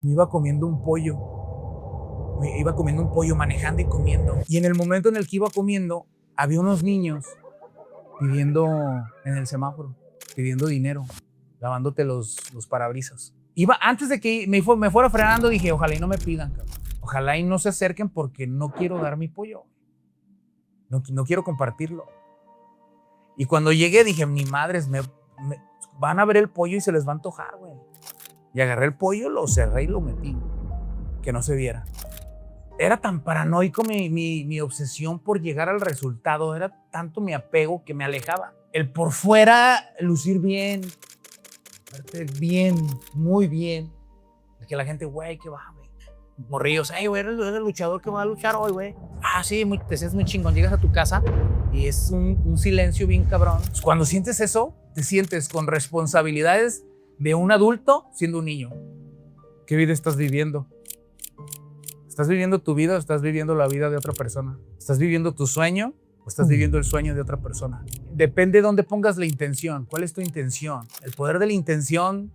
me iba comiendo un pollo. Me iba comiendo un pollo, manejando y comiendo. Y en el momento en el que iba comiendo, había unos niños pidiendo en el semáforo, pidiendo dinero, lavándote los parabrisas. Iba, antes de que me fuera frenando, dije, ojalá y no me pidan, cabrón. Ojalá y no se acerquen porque no quiero dar mi pollo. No quiero compartirlo. Y cuando llegué dije, ni madres, van a ver el pollo y se les va a antojar, güey. Y agarré el pollo, lo cerré y lo metí, que no se viera. Era tan paranoico mi obsesión por llegar al resultado, era tanto mi apego que me alejaba. El por fuera lucir bien, verte bien, muy bien. Que la gente, güey, ¿qué va, güey? Morrillos, hey, güey, eres el luchador que va a luchar hoy, güey. Ah, sí, te sientes muy chingón. Llegas a tu casa y es un silencio bien cabrón. Cuando sientes eso, te sientes con responsabilidades de un adulto siendo un niño. ¿Qué vida estás viviendo? ¿Estás viviendo tu vida o estás viviendo la vida de otra persona? ¿Estás viviendo tu sueño o estás viviendo el sueño de otra persona? Depende de dónde pongas la intención. ¿Cuál es tu intención? El poder de la intención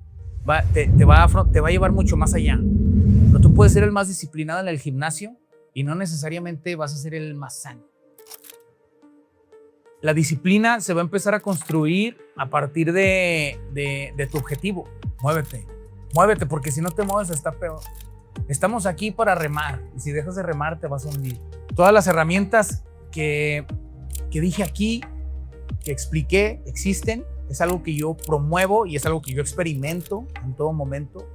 te va a llevar mucho más allá. Pero tú puedes ser el más disciplinado en el gimnasio y no necesariamente vas a ser el más sano. La disciplina se va a empezar a construir a partir de tu objetivo. Muévete, porque si no te mueves está peor. Estamos aquí para remar y si dejas de remar te vas a hundir. Todas las herramientas que dije aquí, que expliqué, existen. Es algo que yo promuevo y es algo que yo experimento en todo momento.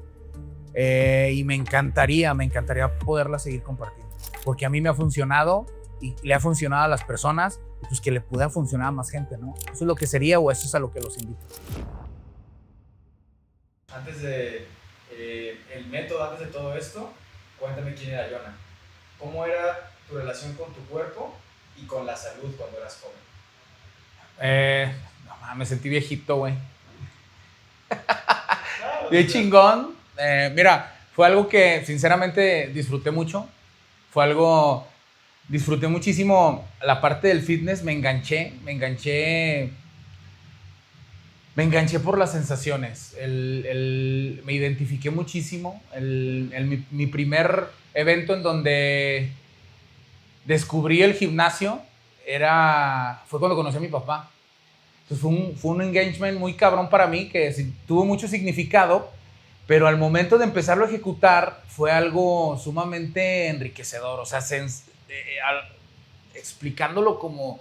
Y me encantaría poderla seguir compartiendo. Porque a mí me ha funcionado y le ha funcionado a las personas, y pues que le pueda funcionar a más gente, ¿no? Eso es lo que sería o eso es a lo que los invito. Antes de el método, antes de todo esto, cuéntame quién era Jonah. ¿Cómo era tu relación con tu cuerpo y con la salud cuando eras joven? Me sentí viejito, güey. Bien chingón. Mira, fue algo que sinceramente disfruté mucho. Disfruté muchísimo la parte del fitness, me enganché por las sensaciones. Me identifiqué muchísimo. Mi primer evento en donde descubrí el gimnasio fue cuando conocí a mi papá. Entonces fue un engagement muy cabrón para mí que tuvo mucho significado, pero al momento de empezarlo a ejecutar fue algo sumamente enriquecedor. O sea, explicándolo como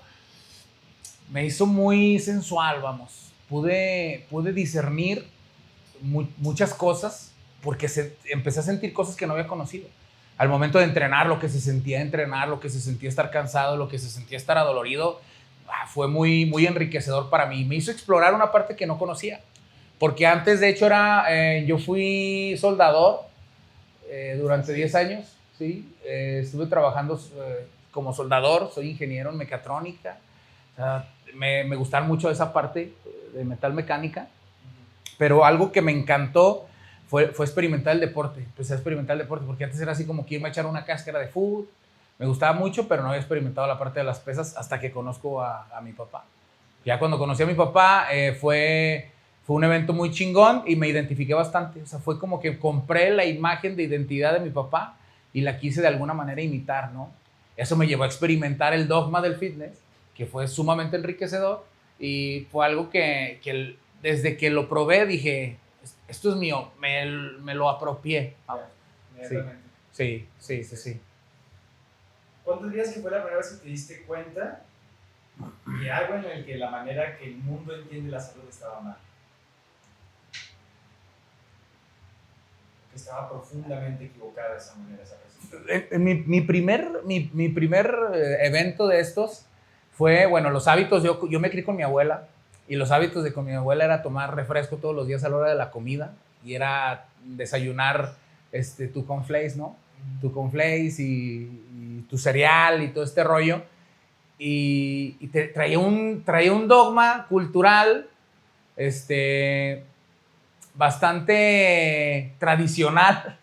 me hizo muy sensual, vamos. Pude discernir muchas cosas porque empecé a sentir cosas que no había conocido. Al momento de entrenar, lo que se sentía entrenar, lo que se sentía estar cansado, lo que se sentía estar adolorido, fue muy, muy enriquecedor para mí. Me hizo explorar una parte que no conocía. Porque antes, de hecho, yo fui soldador durante 10 años. ¿Sí? Estuve trabajando como soldador, soy ingeniero en mecatrónica. O sea, me gustaron mucho esa parte de metal mecánica. Pero algo que me encantó fue experimentar el deporte. Empecé a experimentar el deporte porque antes era así como que irme a echar una cáscara de fútbol. Me gustaba mucho, pero no había experimentado la parte de las pesas hasta que conozco a mi papá. Ya cuando conocí a mi papá fue un evento muy chingón y me identifiqué bastante. O sea, fue como que compré la imagen de identidad de mi papá y la quise de alguna manera imitar, ¿no? Eso me llevó a experimentar el dogma del fitness, que fue sumamente enriquecedor y fue algo que desde que lo probé dije, esto es mío, me lo apropié. Sí. ¿Cuántos días que fue la primera vez que te diste cuenta de algo en el que la manera que el mundo entiende la salud estaba mal? Que estaba profundamente equivocada esa manera, esa percepción. Mi primer evento de estos fue, bueno, los hábitos. Yo me crié con mi abuela y los hábitos con mi abuela era tomar refresco todos los días a la hora de la comida y era desayunar tu cornflakes, ¿no? Tu cornflakes y tu cereal y todo este rollo. Y traía un dogma cultural bastante tradicional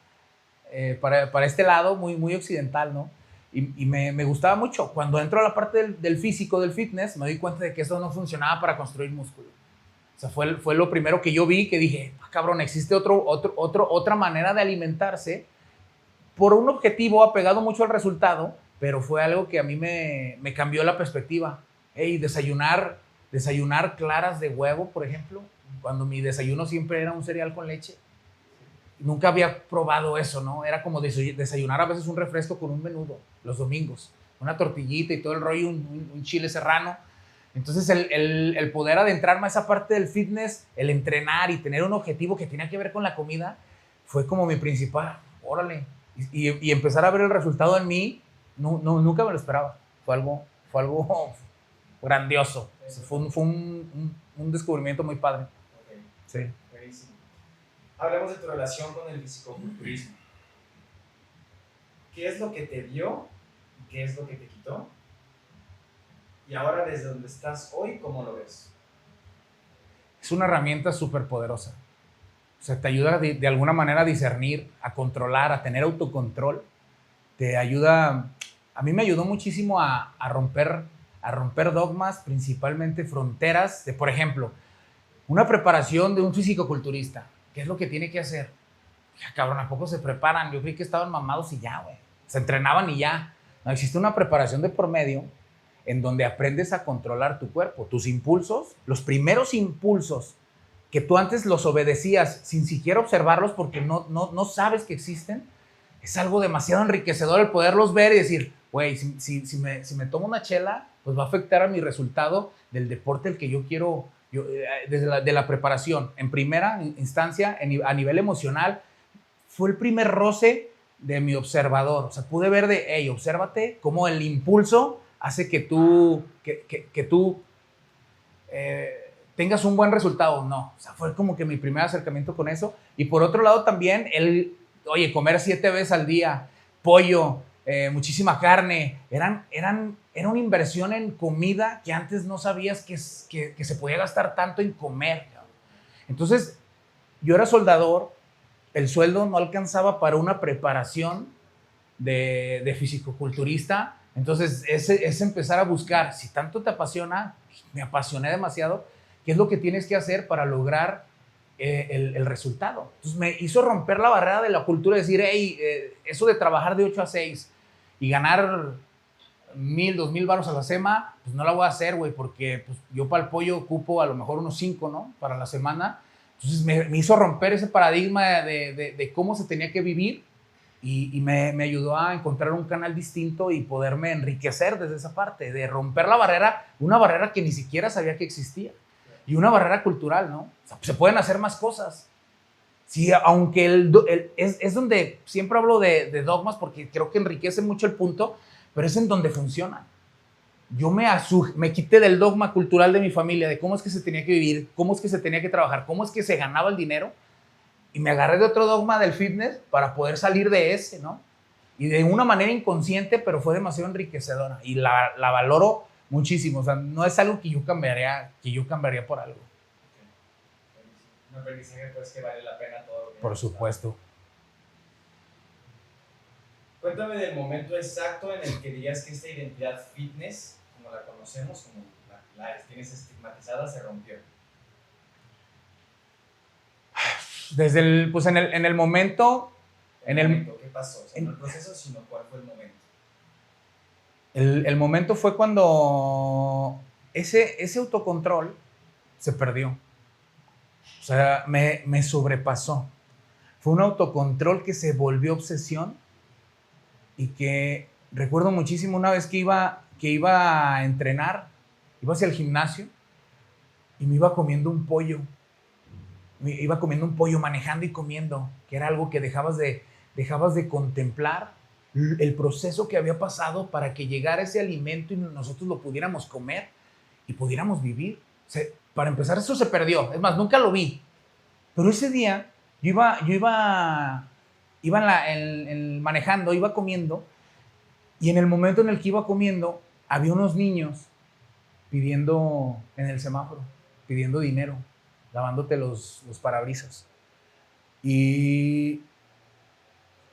para este lado, muy, muy occidental, ¿no? Y me gustaba mucho. Cuando entro a la parte del físico, del fitness, me doy cuenta de que eso no funcionaba para construir músculo. O sea, fue lo primero que yo vi, que dije, cabrón, existe otra manera de alimentarse por un objetivo apegado mucho al resultado, pero fue algo que a mí me cambió la perspectiva. Hey, desayunar claras de huevo, por ejemplo, cuando mi desayuno siempre era un cereal con leche. Nunca había probado eso, ¿no? Era como desayunar a veces un refresco con un menudo, los domingos, una tortillita y todo el rollo, un chile serrano. Entonces el poder adentrarme a esa parte del fitness, el entrenar y tener un objetivo que tenía que ver con la comida, fue como mi principal, órale. Y empezar a ver el resultado en mí, nunca me lo esperaba. Fue algo grandioso. Fue un descubrimiento muy padre. Okay. Sí. Buenísimo. Hablemos de tu relación con el fisicoculturismo. ¿Qué es lo que te dio y qué es lo que te quitó? Y ahora, desde donde estás hoy, ¿cómo lo ves? Es una herramienta súper poderosa. O sea, te ayuda de alguna manera a discernir, a controlar, a tener autocontrol. Te ayuda, a mí me ayudó muchísimo a romper dogmas, principalmente fronteras de, por ejemplo, una preparación de un fisicoculturista. ¿Qué es lo que tiene que hacer? Ya, cabrón, ¿a poco se preparan? Yo creí que estaban mamados y ya, güey. Se entrenaban y ya. No, existe una preparación de por medio en donde aprendes a controlar tu cuerpo, tus impulsos, los primeros impulsos que tú antes los obedecías sin siquiera observarlos porque no sabes que existen. Es algo demasiado enriquecedor el poderlos ver y decir, güey, si me tomo una chela, pues va a afectar a mi resultado del deporte el que yo quiero, de la preparación. En primera instancia, a nivel emocional, fue el primer roce de mi observador. O sea, pude ver hey, obsérvate cómo el impulso hace que tú tengas un buen resultado. No, o sea, fue como que mi primer acercamiento con eso. Y por otro lado también, oye, comer 7 veces al día, pollo, muchísima carne, era una inversión en comida que antes no sabías que se podía gastar tanto en comer. Entonces, yo era soldador, el sueldo no alcanzaba para una preparación de fisicoculturista. Entonces, es empezar a buscar, si tanto te apasiona, me apasioné demasiado, ¿qué es lo que tienes que hacer para lograr el resultado? Entonces, me hizo romper la barrera de la cultura, decir, hey, eso de trabajar de 8 a 6 y ganar 1,000, 2,000 varos a la semana, pues no la voy a hacer, güey, porque pues, yo para el pollo ocupo a lo mejor unos 5, ¿no? Para la semana. Entonces, me hizo romper ese paradigma de cómo se tenía que vivir. Y me ayudó a encontrar un canal distinto y poderme enriquecer desde esa parte, de romper la barrera, una barrera que ni siquiera sabía que existía. Y una barrera cultural, ¿no? O sea, se pueden hacer más cosas. Sí, aunque es donde siempre hablo de dogmas porque creo que enriquece mucho el punto, pero es en donde funciona. Yo me quité del dogma cultural de mi familia, de cómo es que se tenía que vivir, cómo es que se tenía que trabajar, cómo es que se ganaba el dinero, y me agarré de otro dogma del fitness para poder salir de ese, ¿no? Y de una manera inconsciente, pero fue demasiado enriquecedora y la valoro muchísimo. O sea, no es algo que yo cambiaría por algo. Un aprendizaje pues que vale la pena todo lo que Por supuesto. Cuéntame del momento exacto en el que dirías que esta identidad fitness, como la conocemos, como la tienes estigmatizada, se rompió. Desde en el momento... ¿Qué pasó? O sea, no el proceso, sino cuál fue el momento. El momento fue cuando ese autocontrol se perdió. O sea, me sobrepasó. Fue un autocontrol que se volvió obsesión y que recuerdo muchísimo una vez que iba a entrenar, iba hacia el gimnasio y me iba comiendo un pollo. Manejando y comiendo, que era algo que dejabas de contemplar el proceso que había pasado para que llegara ese alimento y nosotros lo pudiéramos comer y pudiéramos vivir. O sea, para empezar, eso se perdió. Es más, nunca lo vi. Pero ese día yo iba manejando, iba comiendo, y en el momento en el que iba comiendo, había unos niños pidiendo en el semáforo, pidiendo dinero, lavándote los parabrisas. Y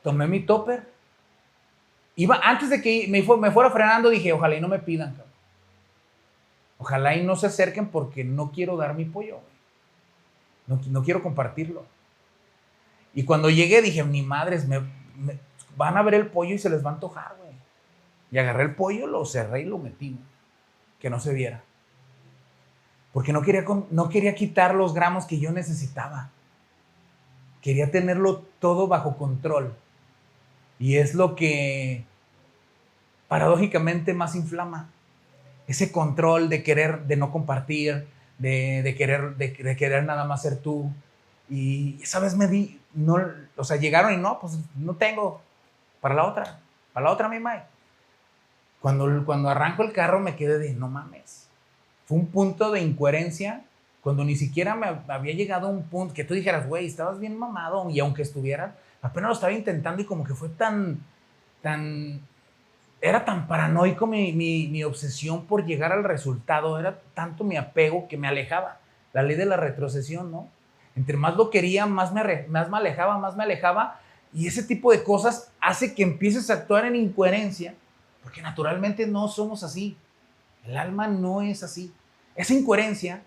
tomé mi topper. Antes de que me fuera frenando, dije, ojalá y no me pidan, cabrón. Ojalá y no se acerquen porque no quiero dar mi pollo, güey. no quiero compartirlo. Y cuando llegué dije, ni madres, van a ver el pollo y se les va a antojar, güey. Y agarré el pollo, lo cerré y lo metí, que no se viera. Porque no quería quitar los gramos que yo necesitaba. Quería tenerlo todo bajo control. Y es lo que paradójicamente más inflama. Ese control de no compartir, de querer nada más ser tú. Y esa vez llegaron y no, pues no tengo para la otra mi Mike. Cuando arranco el carro me quedé de, no mames. Fue un punto de incoherencia cuando ni siquiera me había llegado a un punto que tú dijeras, güey, estabas bien mamado, y aunque estuviera, apenas lo estaba intentando y como que fue era tan paranoico mi obsesión por llegar al resultado, era tanto mi apego que me alejaba. La ley de la retrocesión, ¿no? Entre más lo quería, más me alejaba, y ese tipo de cosas hace que empieces a actuar en incoherencia, porque naturalmente no somos así. El alma no es así. Esa incoherencia,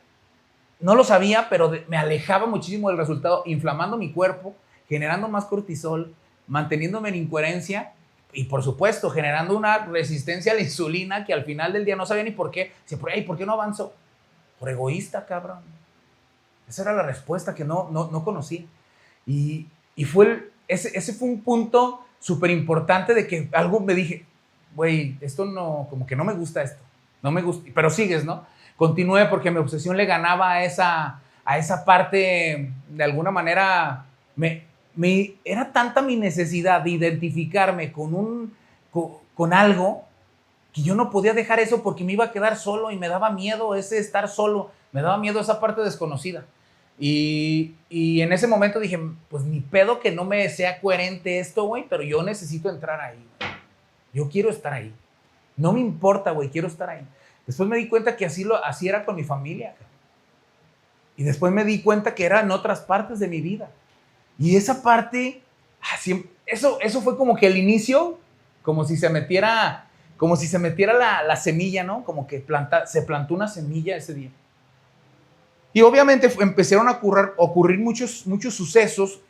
no lo sabía, pero me alejaba muchísimo del resultado, inflamando mi cuerpo, generando más cortisol, manteniéndome en incoherencia y, por supuesto, generando una resistencia a la insulina que al final del día no sabía ni por qué. Decía, ¿por qué no avanzo? Por egoísta, cabrón. Esa era la respuesta que no conocí. Y ese fue un punto súper importante de que algo me dije, güey, esto no, como que no me gusta esto. No me gusta, pero sigues, ¿no? Continué porque mi obsesión le ganaba a esa parte, de alguna manera, era tanta mi necesidad de identificarme con algo, que yo no podía dejar eso porque me iba a quedar solo y me daba miedo ese estar solo, me daba miedo esa parte desconocida. Y en ese momento dije, pues ni pedo que no me sea coherente esto, güey, pero yo necesito entrar ahí, güey. Yo quiero estar ahí. No me importa, güey, quiero estar ahí. Después me di cuenta que así era con mi familia. Y después me di cuenta que era en otras partes de mi vida. Y esa parte, eso fue como que el inicio, como si se metiera la semilla, ¿no? Como que se plantó una semilla ese día. Y obviamente empezaron a ocurrir muchos sucesos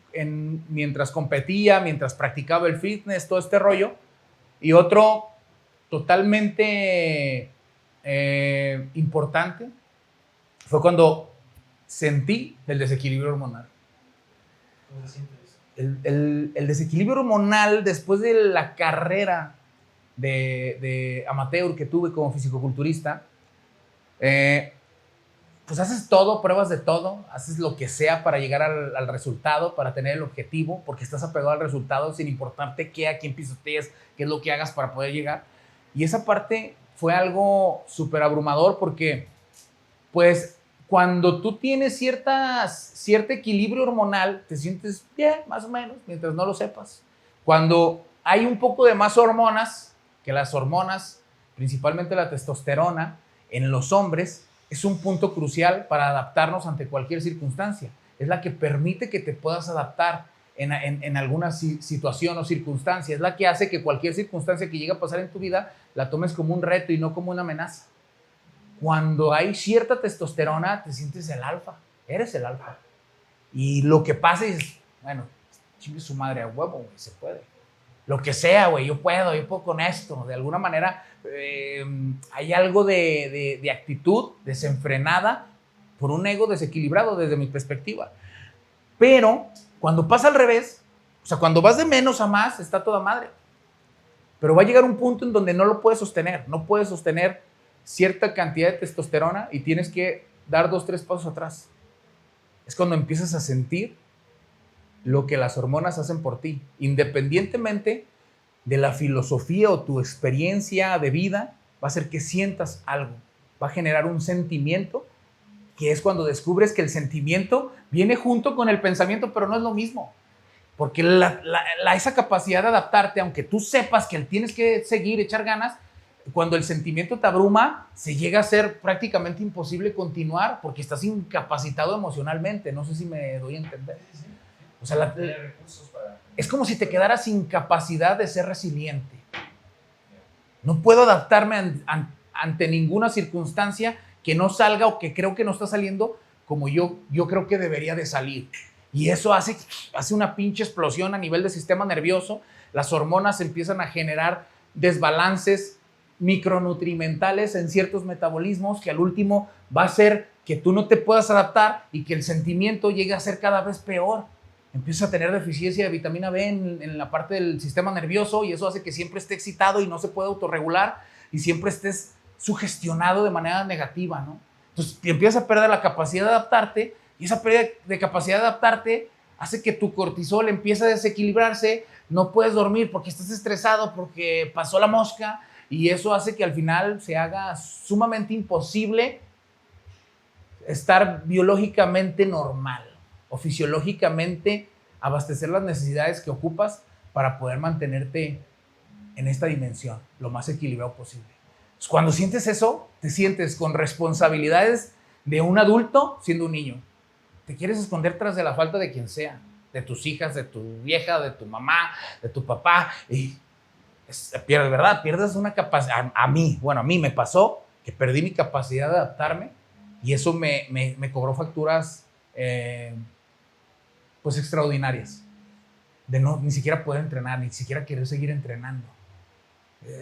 mientras competía, mientras practicaba el fitness, todo este rollo. Y otro totalmente importante fue cuando sentí el desequilibrio hormonal. ¿Cómo se siente eso? El desequilibrio hormonal después de la carrera de amateur que tuve como fisicoculturista, pues haces todo, pruebas de todo, haces lo que sea para llegar al resultado, para tener el objetivo, porque estás apegado al resultado sin importarte a quién pisotees, qué es lo que hagas para poder llegar. Y esa parte fue algo súper abrumador porque, pues, cuando tú tienes cierto equilibrio hormonal, te sientes bien, más o menos, mientras no lo sepas. Cuando hay un poco de más hormonas, que las hormonas, principalmente la testosterona, en los hombres, es un punto crucial para adaptarnos ante cualquier circunstancia. Es la que permite que te puedas adaptar en alguna situación o circunstancia. Es la que hace que cualquier circunstancia que llegue a pasar en tu vida la tomes como un reto y no como una amenaza. Cuando hay cierta testosterona, te sientes el alfa. Eres el alfa. Y lo que pasa es, bueno, chingue su madre a huevo, güey, se puede. Lo que sea, güey, yo puedo con esto. De alguna manera hay algo de actitud desenfrenada por un ego desequilibrado desde mi perspectiva. Pero cuando pasa al revés, o sea, cuando vas de menos a más, está toda madre. Pero va a llegar un punto en donde no lo puedes sostener. No puedes sostener cierta cantidad de testosterona y tienes que dar 2-3 pasos atrás. Es cuando empiezas a sentir lo que las hormonas hacen por ti, independientemente de la filosofía o tu experiencia de vida, va a hacer que sientas algo, va a generar un sentimiento, que es cuando descubres que el sentimiento viene junto con el pensamiento, pero no es lo mismo, porque esa capacidad de adaptarte, aunque tú sepas que tienes que seguir, echar ganas, cuando el sentimiento te abruma, se llega a ser prácticamente imposible continuar, porque estás incapacitado emocionalmente. No sé si me doy a entender. O sea, es como si te quedaras sin capacidad de ser resiliente. No puedo adaptarme ante ninguna circunstancia que no salga o que creo que no está saliendo como yo creo que debería de salir. Y eso hace una pinche explosión a nivel del sistema nervioso. Las hormonas empiezan a generar desbalances micronutrimentales en ciertos metabolismos que al último va a hacer que tú no te puedas adaptar y que el sentimiento llegue a ser cada vez peor. Empiezas a tener deficiencia de vitamina B en la parte del sistema nervioso y eso hace que siempre esté excitado y no se pueda autorregular y siempre estés sugestionado de manera negativa, ¿no? Entonces empiezas a perder la capacidad de adaptarte y esa pérdida de capacidad de adaptarte hace que tu cortisol empiece a desequilibrarse, no puedes dormir porque estás estresado, porque pasó la mosca y eso hace que al final se haga sumamente imposible estar biológicamente normal o fisiológicamente abastecer las necesidades que ocupas para poder mantenerte en esta dimensión lo más equilibrado posible. Pues cuando sientes eso, te sientes con responsabilidades de un adulto siendo un niño. Te quieres esconder tras de la falta de quien sea, de tus hijas, de tu vieja, de tu mamá, de tu papá. Y pierdes, ¿verdad? Pierdes una capacidad. A mí me pasó que perdí mi capacidad de adaptarme y eso me cobró facturas pues extraordinarias. De no ni siquiera poder entrenar, ni siquiera querer seguir entrenando.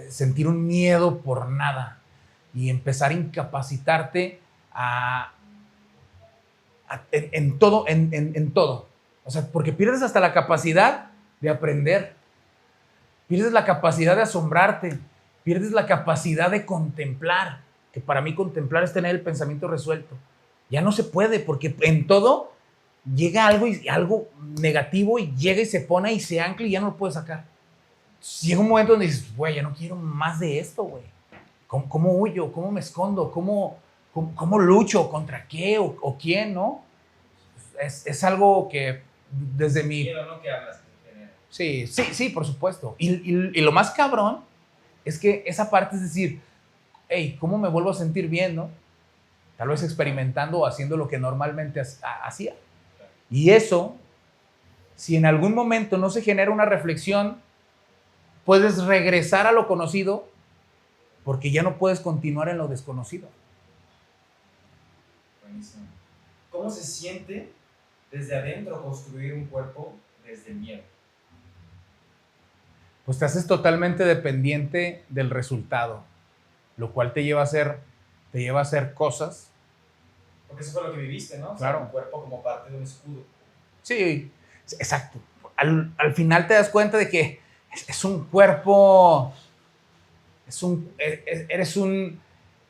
Sentir un miedo por nada y empezar a incapacitarte en todo. O sea, porque pierdes hasta la capacidad de aprender, pierdes la capacidad de asombrarte, pierdes la capacidad de contemplar, que para mí contemplar es tener el pensamiento resuelto. Ya no se puede porque en todo llega algo negativo y llega y se pone y se ancla y ya no lo puedes sacar. Llega un momento donde dices, güey, ya no quiero más de esto, güey. ¿Cómo huyo? ¿Cómo me escondo? ¿Cómo lucho? ¿Contra qué? ¿O quién? ¿No? Es algo que desde mi... Miedo, ¿no? Que hablas. Sí, por supuesto. Y lo más cabrón es que esa parte es decir, hey, ¿cómo me vuelvo a sentir bien, no? Tal vez experimentando o haciendo lo que normalmente hacía. Y eso, si en algún momento no se genera una reflexión, puedes regresar a lo conocido porque ya no puedes continuar en lo desconocido. Buenísimo. ¿Cómo se siente desde adentro construir un cuerpo desde el miedo? Pues te haces totalmente dependiente del resultado, lo cual te lleva a hacer cosas. Porque eso fue lo que viviste, ¿no? Claro. O sea, un cuerpo como parte de un escudo. Sí, exacto. Al final te das cuenta de que es un cuerpo,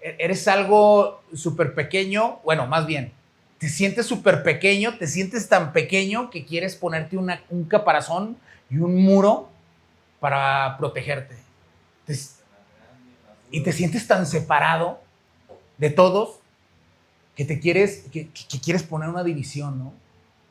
eres algo súper pequeño, bueno, más bien, te sientes súper pequeño, te sientes tan pequeño que quieres ponerte un caparazón y un muro para protegerte. Y te sientes tan separado de todos que quieres poner una división, ¿no?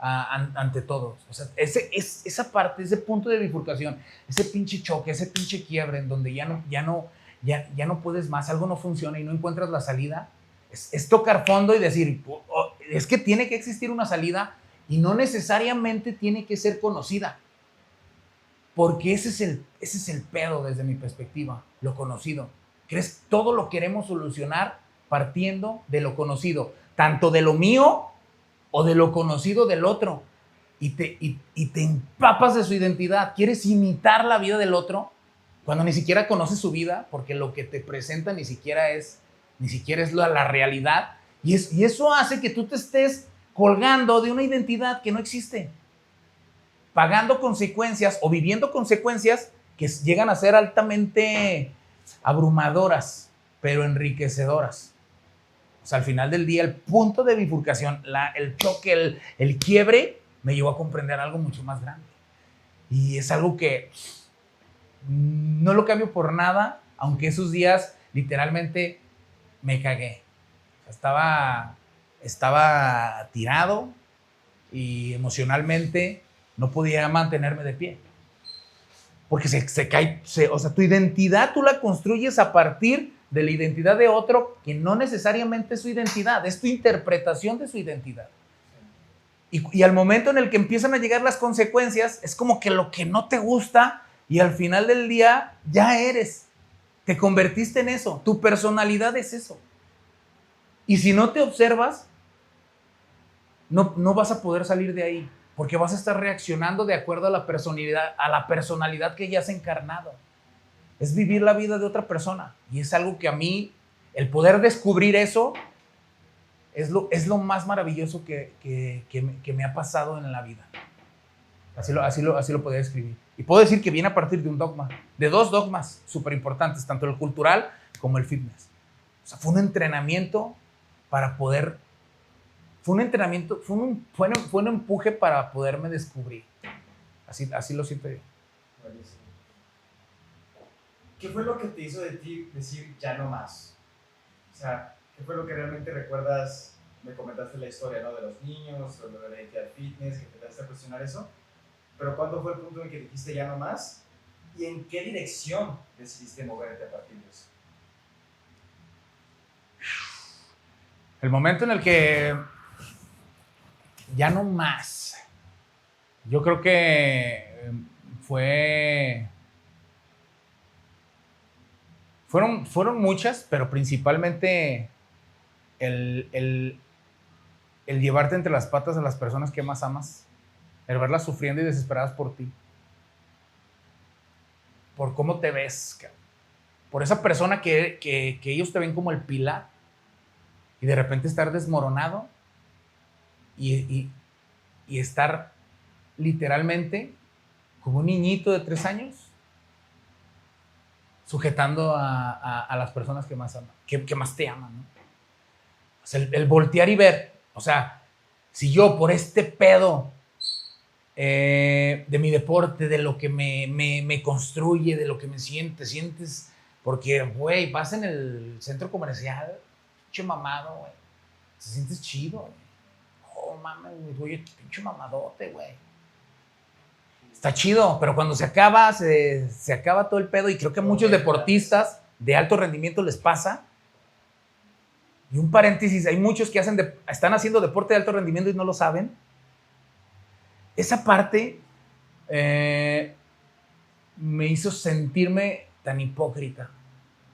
Ante todos. O sea, esa parte, ese punto de bifurcación, ese pinche choque, ese pinche quiebre en donde ya no puedes más, algo no funciona y no encuentras la salida, es tocar fondo y decir, es que tiene que existir una salida y no necesariamente tiene que ser conocida. Porque ese es el pedo desde mi perspectiva, lo conocido. ¿Crees? Todo lo queremos solucionar partiendo de lo conocido, tanto de lo mío o de lo conocido del otro, y te empapas de su identidad. Quieres imitar la vida del otro cuando ni siquiera conoces su vida, porque lo que te presenta ni siquiera es la realidad, y eso hace que tú te estés colgando de una identidad que no existe, pagando consecuencias o viviendo consecuencias que llegan a ser altamente abrumadoras, pero enriquecedoras. O sea, al final del día, el punto de bifurcación, el choque, el quiebre, me llevó a comprender algo mucho más grande. Y es algo que no lo cambio por nada, aunque esos días literalmente me cagué. Estaba tirado y emocionalmente no podía mantenerme de pie. Porque se cae, o sea, tu identidad tú la construyes a partir de la identidad de otro, que no necesariamente es su identidad, es tu interpretación de su identidad. Y al momento en el que empiezan a llegar las consecuencias, es como que lo que no te gusta, y al final del día ya te convertiste en eso, tu personalidad es eso. Y si no te observas, no vas a poder salir de ahí, porque vas a estar reaccionando de acuerdo a la personalidad que ya has encarnado. Es vivir la vida de otra persona. Y es algo que a mí, el poder descubrir eso, es lo más maravilloso que me ha pasado en la vida. Así lo podría describir. Y puedo decir que viene a partir de un dogma, de 2 dogmas súper importantes, tanto el cultural como el fitness. O sea, fue un entrenamiento para poder, fue un empuje para poderme descubrir. Así lo siento yo. Buenísimo. ¿Qué fue lo que te hizo de ti decir ya no más? O sea, ¿qué fue lo que realmente recuerdas? Me comentaste la historia, ¿no? De los niños, o de la identidad fitness, que te empezaste a cuestionar eso. Pero ¿cuándo fue el punto en que dijiste ya no más? ¿Y en qué dirección decidiste moverte a partir de eso? El momento en el que ya no más. Yo creo que fueron muchas, pero principalmente el llevarte entre las patas a las personas que más amas, el verlas sufriendo y desesperadas por ti, por cómo te ves, por esa persona que ellos te ven como el pilar y de repente estar desmoronado y estar literalmente como un niñito de 3 años sujetando a las personas que más aman, que más te aman, ¿no? O sea, el voltear y ver, o sea, si yo por este pedo de mi deporte, de lo que me construye, de lo que te sientes, porque, güey, vas en el centro comercial, pinche mamado, güey, te sientes chido, güey. Oh, mames, güey, pinche mamadote, güey. Está chido, pero cuando se acaba todo el pedo, y creo que a muchos deportistas de alto rendimiento les pasa. Y un paréntesis, hay muchos que están haciendo deporte de alto rendimiento y no lo saben. Esa parte me hizo sentirme tan hipócrita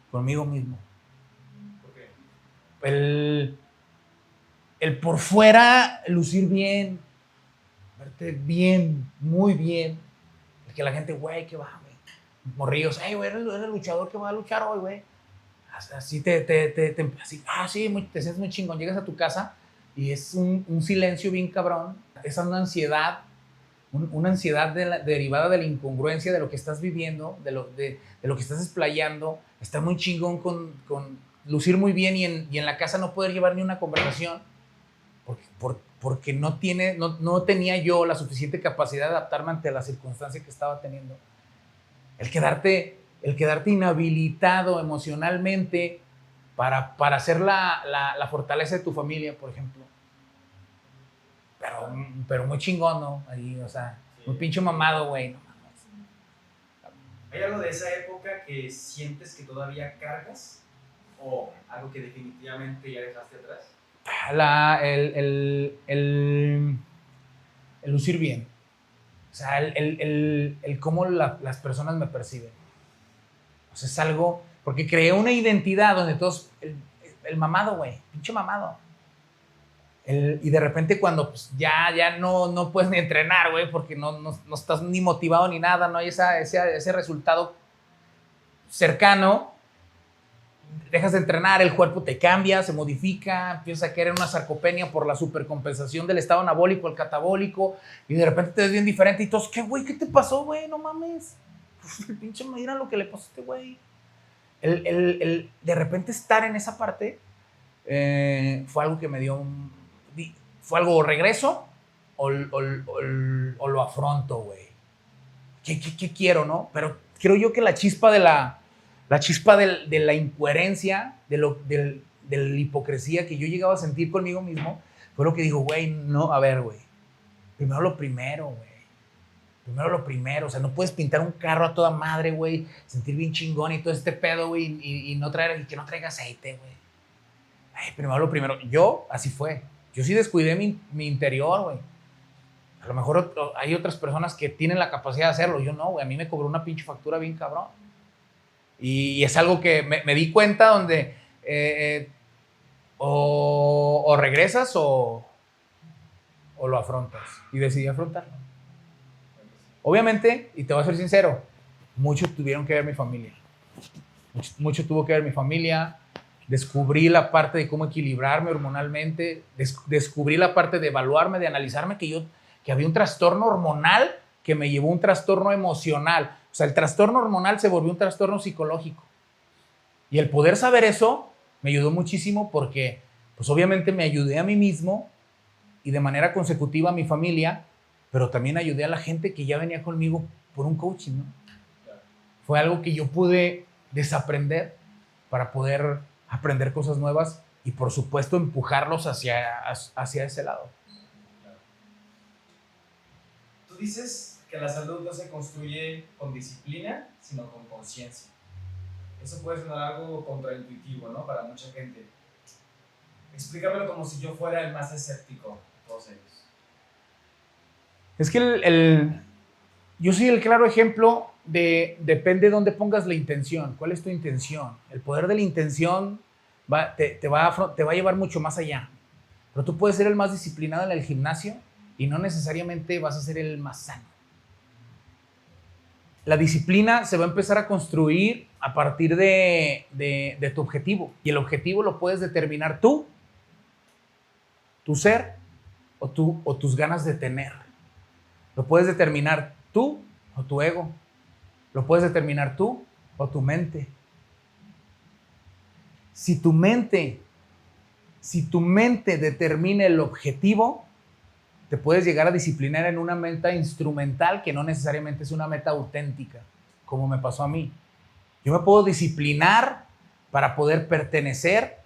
conmigo mismo. ¿Por qué? El por fuera lucir bien, verte bien, muy bien. El que la gente, güey, ¿qué va, güey? Morrillos, güey, eres el luchador que va a luchar hoy, güey. Así sí, te sientes muy chingón. Llegas a tu casa y es un silencio bien cabrón. Es una ansiedad, una ansiedad derivada de la incongruencia de lo que estás viviendo, de lo que estás explayando. Está muy chingón con lucir muy bien y en la casa no poder llevar ni una conversación porque no tenía yo la suficiente capacidad de adaptarme ante la circunstancia que estaba teniendo. El quedarte inhabilitado emocionalmente para hacer la fortaleza de tu familia, por ejemplo. Pero muy chingón, ¿no? Ahí, o sea, sí. Muy pinche mamado, güey. No mames. ¿Hay algo de esa época que sientes que todavía cargas? ¿O algo que definitivamente ya dejaste atrás? El lucir bien. O sea, el cómo las personas me perciben. O sea, es algo... Porque creé una identidad donde todos... El mamado, güey. Pinche mamado. Y de repente cuando pues, ya no puedes ni entrenar, güey, porque no estás ni motivado ni nada, no hay ese resultado cercano, dejas de entrenar, el cuerpo te cambia, se modifica, empiezas a caer en una sarcopenia por la supercompensación del estado anabólico al catabólico, y de repente te ves bien diferente y todos, ¿qué, güey? ¿Qué te pasó, güey? No mames. Pinche, mira lo que le pasó a este güey. De repente estar en esa parte fue algo que me dio fue algo regreso o lo afronto, güey. ¿Qué quiero, no? Pero creo yo que la chispa de la incoherencia, de la hipocresía que yo llegaba a sentir conmigo mismo, fue lo que digo, güey, no, a ver, güey. Primero lo primero, güey. Primero lo primero. O sea, no puedes pintar un carro a toda madre, güey, sentir bien chingón y todo este pedo, güey, y que no traiga aceite, güey. Primero lo primero. Yo, así fue. Yo sí descuidé mi interior, güey. A lo mejor hay otras personas que tienen la capacidad de hacerlo. Yo no, güey. A mí me cobró una pinche factura bien cabrón. Y es algo que me di cuenta donde o regresas o o lo afrontas. Y decidí afrontarlo. Obviamente, y te voy a ser sincero, mucho tuvieron que ver mi familia. Mucho tuvo que ver mi familia. Descubrí la parte de cómo equilibrarme hormonalmente. Descubrí la parte de evaluarme, de analizarme que había un trastorno hormonal que me llevó a un trastorno emocional. O sea, el trastorno hormonal se volvió un trastorno psicológico. Y el poder saber eso me ayudó muchísimo porque, pues obviamente me ayudé a mí mismo y de manera consecutiva a mi familia, pero también ayudé a la gente que ya venía conmigo por un coaching, ¿no? Fue algo que yo pude desaprender para poder aprender cosas nuevas y, por supuesto, empujarlos hacia ese lado. Tú dices que la salud no se construye con disciplina, sino con conciencia. Eso puede sonar algo contraintuitivo, ¿no? Para mucha gente. Explícamelo como si yo fuera el más escéptico de todos ellos. Es que yo soy el claro ejemplo depende de dónde pongas la intención. ¿Cuál es tu intención? El poder de la intención te va a llevar mucho más allá. Pero tú puedes ser el más disciplinado en el gimnasio y no necesariamente vas a ser el más sano. La disciplina se va a empezar a construir a partir de tu objetivo. Y el objetivo lo puedes determinar tú, tu ser o tus ganas de tener. Lo puedes determinar tú o tu ego. Lo puedes determinar tú o tu mente. Si tu mente determina el objetivo, te puedes llegar a disciplinar en una meta instrumental que no necesariamente es una meta auténtica, como me pasó a mí. Yo me puedo disciplinar para poder pertenecer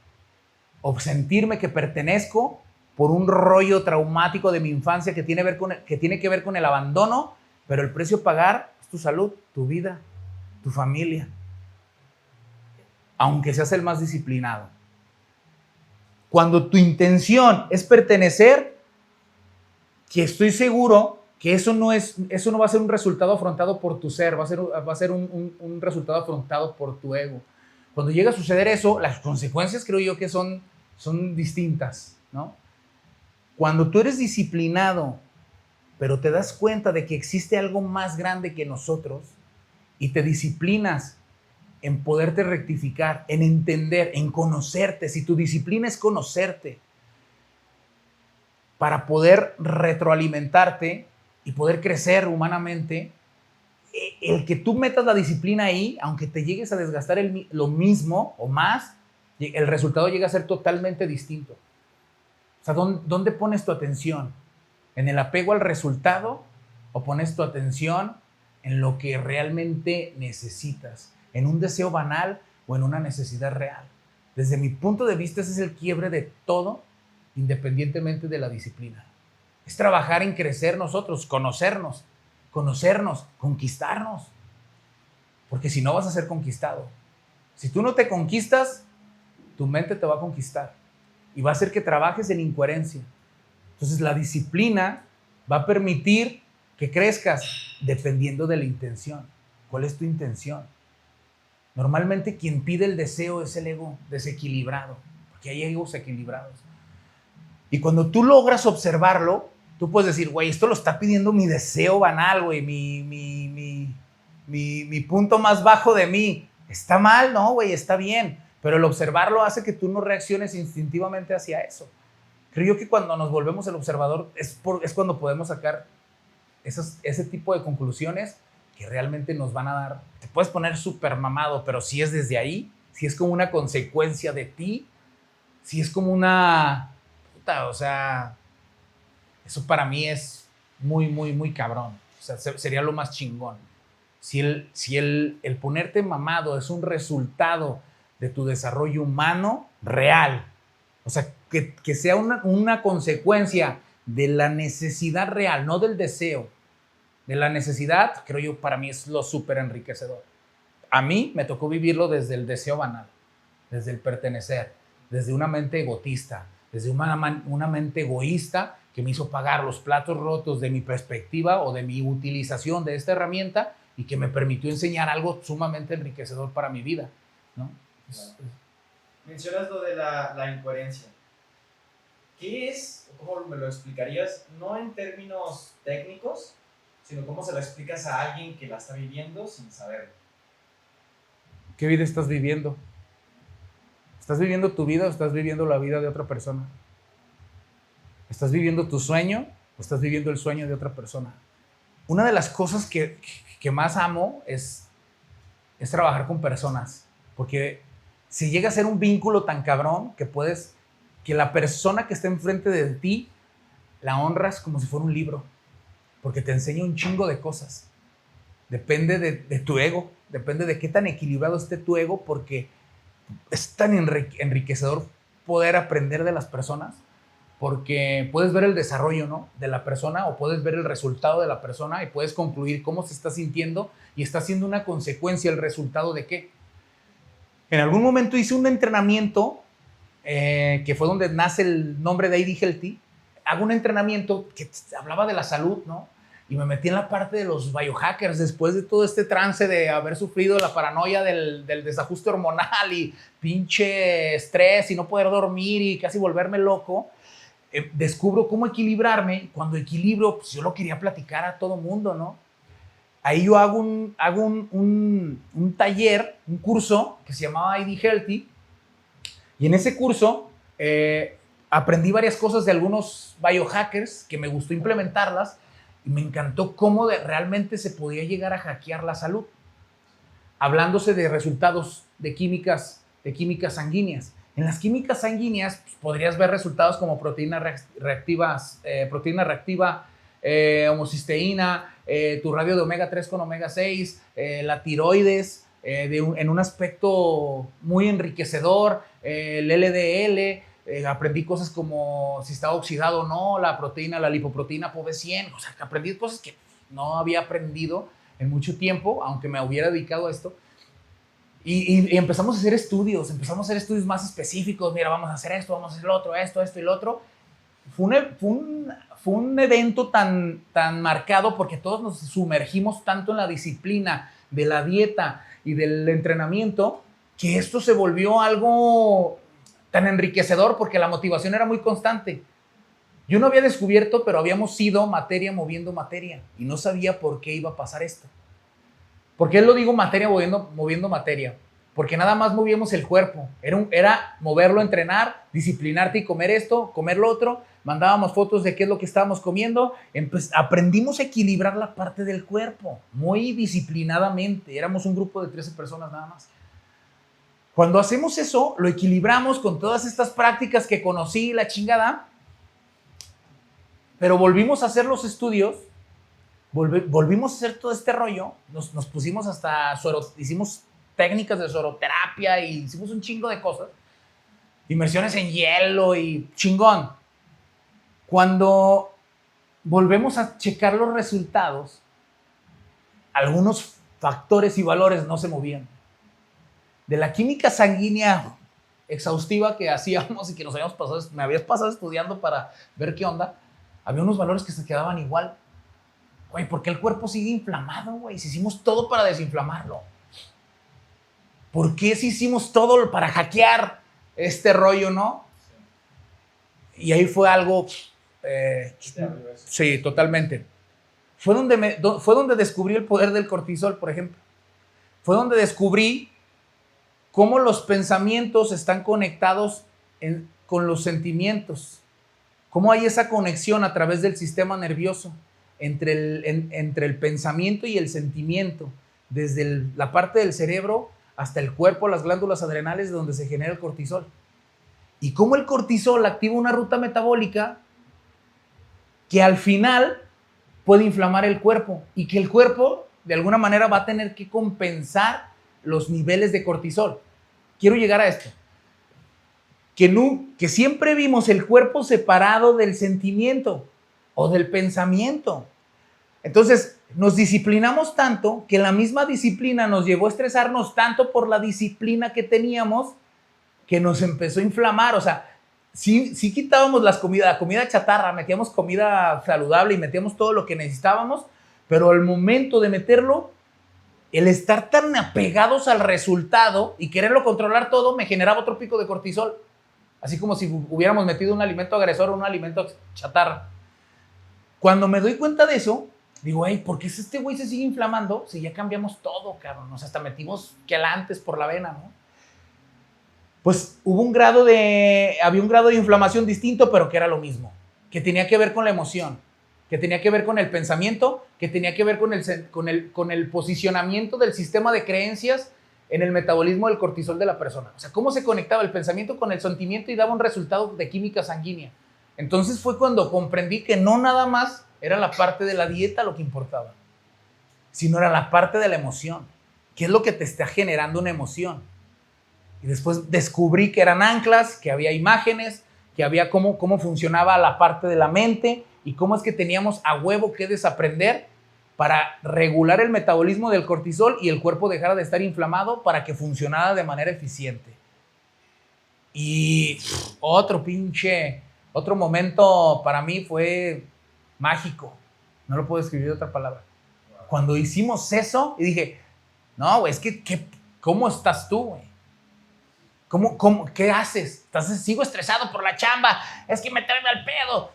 o sentirme que pertenezco por un rollo traumático de mi infancia que tiene que ver con el abandono, pero el precio a pagar es tu salud, tu vida, tu familia, aunque seas el más disciplinado. Cuando tu intención es pertenecer, que estoy seguro que eso no va a ser un resultado afrontado por tu ser, va a ser un resultado afrontado por tu ego. Cuando llega a suceder eso, las consecuencias creo yo que son distintas, ¿no? Cuando tú eres disciplinado, pero te das cuenta de que existe algo más grande que nosotros y te disciplinas en poderte rectificar, en entender, en conocerte. Si tu disciplina es conocerte para poder retroalimentarte y poder crecer humanamente, el que tú metas la disciplina ahí, aunque te llegues a desgastar lo mismo o más, el resultado llega a ser totalmente distinto. O sea, ¿dónde pones tu atención? ¿En el apego al resultado o pones tu atención en lo que realmente necesitas? ¿En un deseo banal o en una necesidad real? Desde mi punto de vista, ese es el quiebre de todo, independientemente de la disciplina. Es trabajar en crecer nosotros, conocernos, conquistarnos. Porque si no vas a ser conquistado. Si tú no te conquistas, tu mente te va a conquistar y va a hacer que trabajes en incoherencia. Entonces la disciplina va a permitir que crezcas dependiendo de la intención. ¿Cuál es tu intención? Normalmente quien pide el deseo es el ego desequilibrado, porque hay egos equilibrados. Y cuando tú logras observarlo, tú puedes decir, güey, esto lo está pidiendo mi deseo banal, güey, mi punto más bajo de mí. ¿Está mal? No, güey, está bien. Pero el observarlo hace que tú no reacciones instintivamente hacia eso. Creo yo que cuando nos volvemos el observador es cuando podemos sacar ese tipo de conclusiones que realmente nos van a dar. Te puedes poner súper mamado, pero si es desde ahí, si es como una consecuencia de ti, si es como una... o sea, eso para mí es muy, muy, muy cabrón. O sea, sería lo más chingón. Si el ponerte mamado es un resultado de tu desarrollo humano real, o sea, que sea una consecuencia de la necesidad real, no del deseo, de la necesidad, creo yo, para mí es lo súper enriquecedor. A mí me tocó vivirlo desde el deseo banal, desde el pertenecer, desde una mente egotista, desde una mente egoísta que me hizo pagar los platos rotos de mi perspectiva o de mi utilización de esta herramienta y que me permitió enseñar algo sumamente enriquecedor para mi vida, ¿no? Mencionas lo de la incoherencia. ¿qué es, o cómo me lo explicarías, no en términos técnicos, sino cómo se lo explicas a alguien que la está viviendo sin saberlo? ¿Qué vida estás viviendo? ¿Estás viviendo tu vida o estás viviendo la vida de otra persona? ¿Estás viviendo tu sueño o estás viviendo el sueño de otra persona? Una de las cosas que más amo es trabajar con personas, porque si llega a ser un vínculo tan cabrón que la persona que está enfrente de ti la honras como si fuera un libro, porque te enseña un chingo de cosas. Depende de tu ego, depende de qué tan equilibrado esté tu ego, porque es tan enriquecedor poder aprender de las personas, porque puedes ver el desarrollo, ¿no?, de la persona, o puedes ver el resultado de la persona y puedes concluir cómo se está sintiendo y está siendo una consecuencia el resultado de qué. En algún momento hice un entrenamiento que fue donde nace el nombre de ID Healthy. Hago un entrenamiento que hablaba de la salud, ¿no? Y me metí en la parte de los biohackers después de todo este trance de haber sufrido la paranoia del desajuste hormonal y pinche estrés y no poder dormir y casi volverme loco. Descubro cómo equilibrarme. Cuando equilibro, pues yo lo quería platicar a todo mundo, ¿no? Ahí yo hago un taller, un curso que se llamaba ID Healthy. Y en ese curso aprendí varias cosas de algunos biohackers que me gustó implementarlas y me encantó cómo realmente se podía llegar a hackear la salud. Hablándose de resultados de químicas sanguíneas. En las químicas sanguíneas pues, podrías ver resultados como proteína reactiva, homocisteína, tu radio de omega 3 con omega 6, la tiroides, en un aspecto muy enriquecedor, el LDL, aprendí cosas como si estaba oxidado o no, la lipoproteína POB100, o sea, aprendí cosas que no había aprendido en mucho tiempo, aunque me hubiera dedicado a esto. Y empezamos a hacer estudios más específicos. Mira, vamos a hacer esto, vamos a hacer lo otro, esto y lo otro. Fue un evento tan marcado porque todos nos sumergimos tanto en la disciplina de la dieta y del entrenamiento que esto se volvió algo tan enriquecedor porque la motivación era muy constante. Yo no había descubierto, pero habíamos sido materia moviendo materia y no sabía por qué iba a pasar esto. ¿Por qué lo digo materia moviendo materia? Porque nada más movíamos el cuerpo. Era moverlo, entrenar, disciplinarte y comer esto, comer lo otro. Mandábamos fotos de qué es lo que estábamos comiendo. Aprendimos a equilibrar la parte del cuerpo muy disciplinadamente. Éramos un grupo de 13 personas nada más. Cuando hacemos eso, lo equilibramos con todas estas prácticas que conocí, la chingada. Pero volvimos a hacer los estudios. Volvimos a hacer todo este rollo, nos pusimos hicimos técnicas de soroterapia y hicimos un chingo de cosas, inmersiones en hielo y chingón. Cuando volvemos a checar los resultados, algunos factores y valores no se movían. De la química sanguínea exhaustiva que hacíamos y que me habías pasado estudiando para ver qué onda, había unos valores que se quedaban igual. Güey, ¿por qué el cuerpo sigue inflamado, güey? Si hicimos todo para desinflamarlo. ¿Por qué si hicimos todo para hackear este rollo, no? Sí. Y ahí fue algo... sí, totalmente. Fue donde descubrí el poder del cortisol, por ejemplo. Fue donde descubrí cómo los pensamientos están conectados con los sentimientos. Cómo hay esa conexión a través del sistema nervioso. Entre el pensamiento y el sentimiento, desde la parte del cerebro hasta el cuerpo, las glándulas adrenales, de donde se genera el cortisol. Y cómo el cortisol activa una ruta metabólica que al final puede inflamar el cuerpo y que el cuerpo de alguna manera va a tener que compensar los niveles de cortisol. Quiero llegar a esto. Que siempre vimos el cuerpo separado del sentimiento o del pensamiento. Entonces, nos disciplinamos tanto que la misma disciplina nos llevó a estresarnos tanto por la disciplina que teníamos que nos empezó a inflamar. O sea, sí quitábamos la comida chatarra, metíamos comida saludable y metíamos todo lo que necesitábamos, pero al momento de meterlo, el estar tan apegados al resultado y quererlo controlar todo me generaba otro pico de cortisol. así como si hubiéramos metido un alimento agresor o un alimento chatarra. Cuando me doy cuenta de eso, digo, hey, ¿por qué este güey se sigue inflamando si ya cambiamos todo, cabrón? O sea, hasta metimos quelantes por la vena, ¿no? Pues había un grado de inflamación distinto, pero que era lo mismo, que tenía que ver con la emoción, que tenía que ver con el pensamiento, que tenía que ver con el posicionamiento del sistema de creencias en el metabolismo del cortisol de la persona. O sea, cómo se conectaba el pensamiento con el sentimiento y daba un resultado de química sanguínea. Entonces fue cuando comprendí que no nada más era la parte de la dieta lo que importaba, sino era la parte de la emoción. ¿Qué es lo que te está generando una emoción? Y después descubrí que eran anclas, que había imágenes, que había cómo funcionaba la parte de la mente y cómo es que teníamos a huevo que desaprender para regular el metabolismo del cortisol y el cuerpo dejara de estar inflamado para que funcionara de manera eficiente. Y otro momento para mí fue mágico. No lo puedo describir de otra palabra. Cuando hicimos eso, y dije, no, güey, es que ¿cómo estás tú, güey? ¿Qué haces? Sigo estresado por la chamba. Es que me traen al pedo.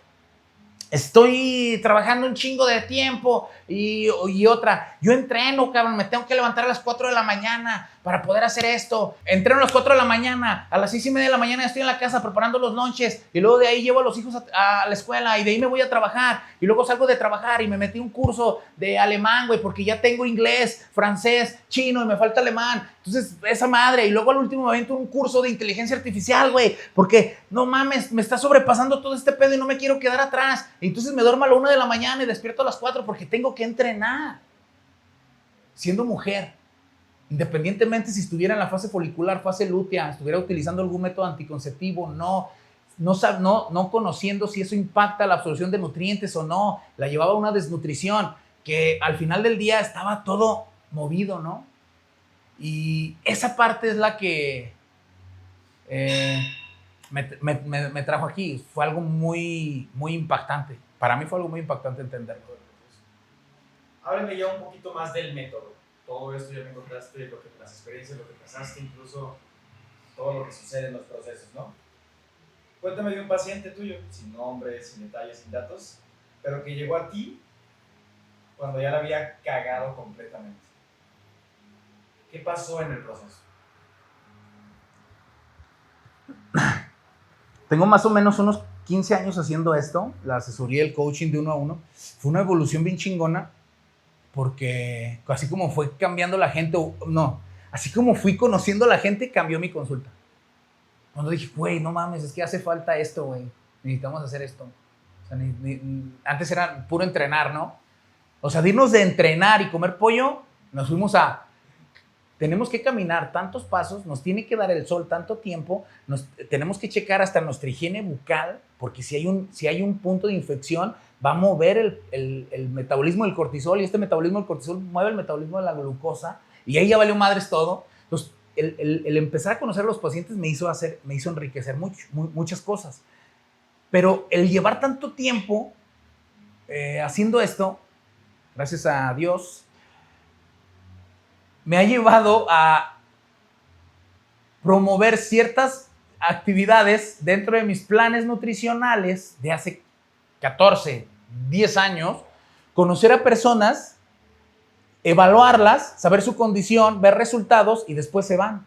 Estoy trabajando un chingo de tiempo y otra. Yo entreno, cabrón. Me tengo que levantar a las 4 de la mañana para poder hacer esto. Entreno a las 4 de la mañana. A las 6:30 de la mañana estoy en la casa preparando los lunches. Y luego de ahí llevo a los hijos a la escuela. Y de ahí me voy a trabajar. Y luego salgo de trabajar y me metí un curso de alemán, güey, porque ya tengo inglés, francés, chino y me falta alemán. Entonces, esa madre. Y luego al último me avento un curso de inteligencia artificial, güey, porque no mames, me está sobrepasando todo este pedo y no me quiero quedar atrás. Y entonces me duermo a la 1 de la mañana y despierto a las 4 porque tengo que entrenar. Siendo mujer, independientemente si estuviera en la fase folicular, fase lútea, estuviera utilizando algún método anticonceptivo, no conociendo si eso impacta la absorción de nutrientes o no, la llevaba a una desnutrición, que al final del día estaba todo movido, ¿no? Y esa parte es la que me trajo aquí. Fue algo muy, muy impactante. Para mí fue algo muy impactante entenderlo. Háblame ya un poquito más del método. Todo esto ya me contaste, las experiencias, lo que pasaste, incluso todo lo que sucede en los procesos, ¿no? Cuéntame de un paciente tuyo, sin nombre, sin detalles, sin datos, pero que llegó a ti cuando ya la había cagado completamente. ¿Qué pasó en el proceso? Tengo más o menos unos 15 años haciendo esto, la asesoría y el coaching de 1 a 1. Fue una evolución bien chingona, porque así como fue cambiando la gente, así como fui conociendo a la gente, cambió mi consulta. Cuando dije, güey, no mames, es que hace falta esto, güey, necesitamos hacer esto. O sea, antes era puro entrenar, ¿no? O sea, de irnos de entrenar y comer pollo, nos fuimos a... Tenemos que caminar tantos pasos, nos tiene que dar el sol tanto tiempo, tenemos que checar hasta nuestra higiene bucal, porque si hay un punto de infección, va a mover el metabolismo del cortisol, y este metabolismo del cortisol mueve el metabolismo de la glucosa, y ahí ya valió madres todo. Entonces, el empezar a conocer a los pacientes me hizo enriquecer muchas cosas. Pero el llevar tanto tiempo haciendo esto, gracias a Dios, me ha llevado a promover ciertas actividades dentro de mis planes nutricionales de hace 14, 10 años, conocer a personas, evaluarlas, saber su condición, ver resultados y después se van.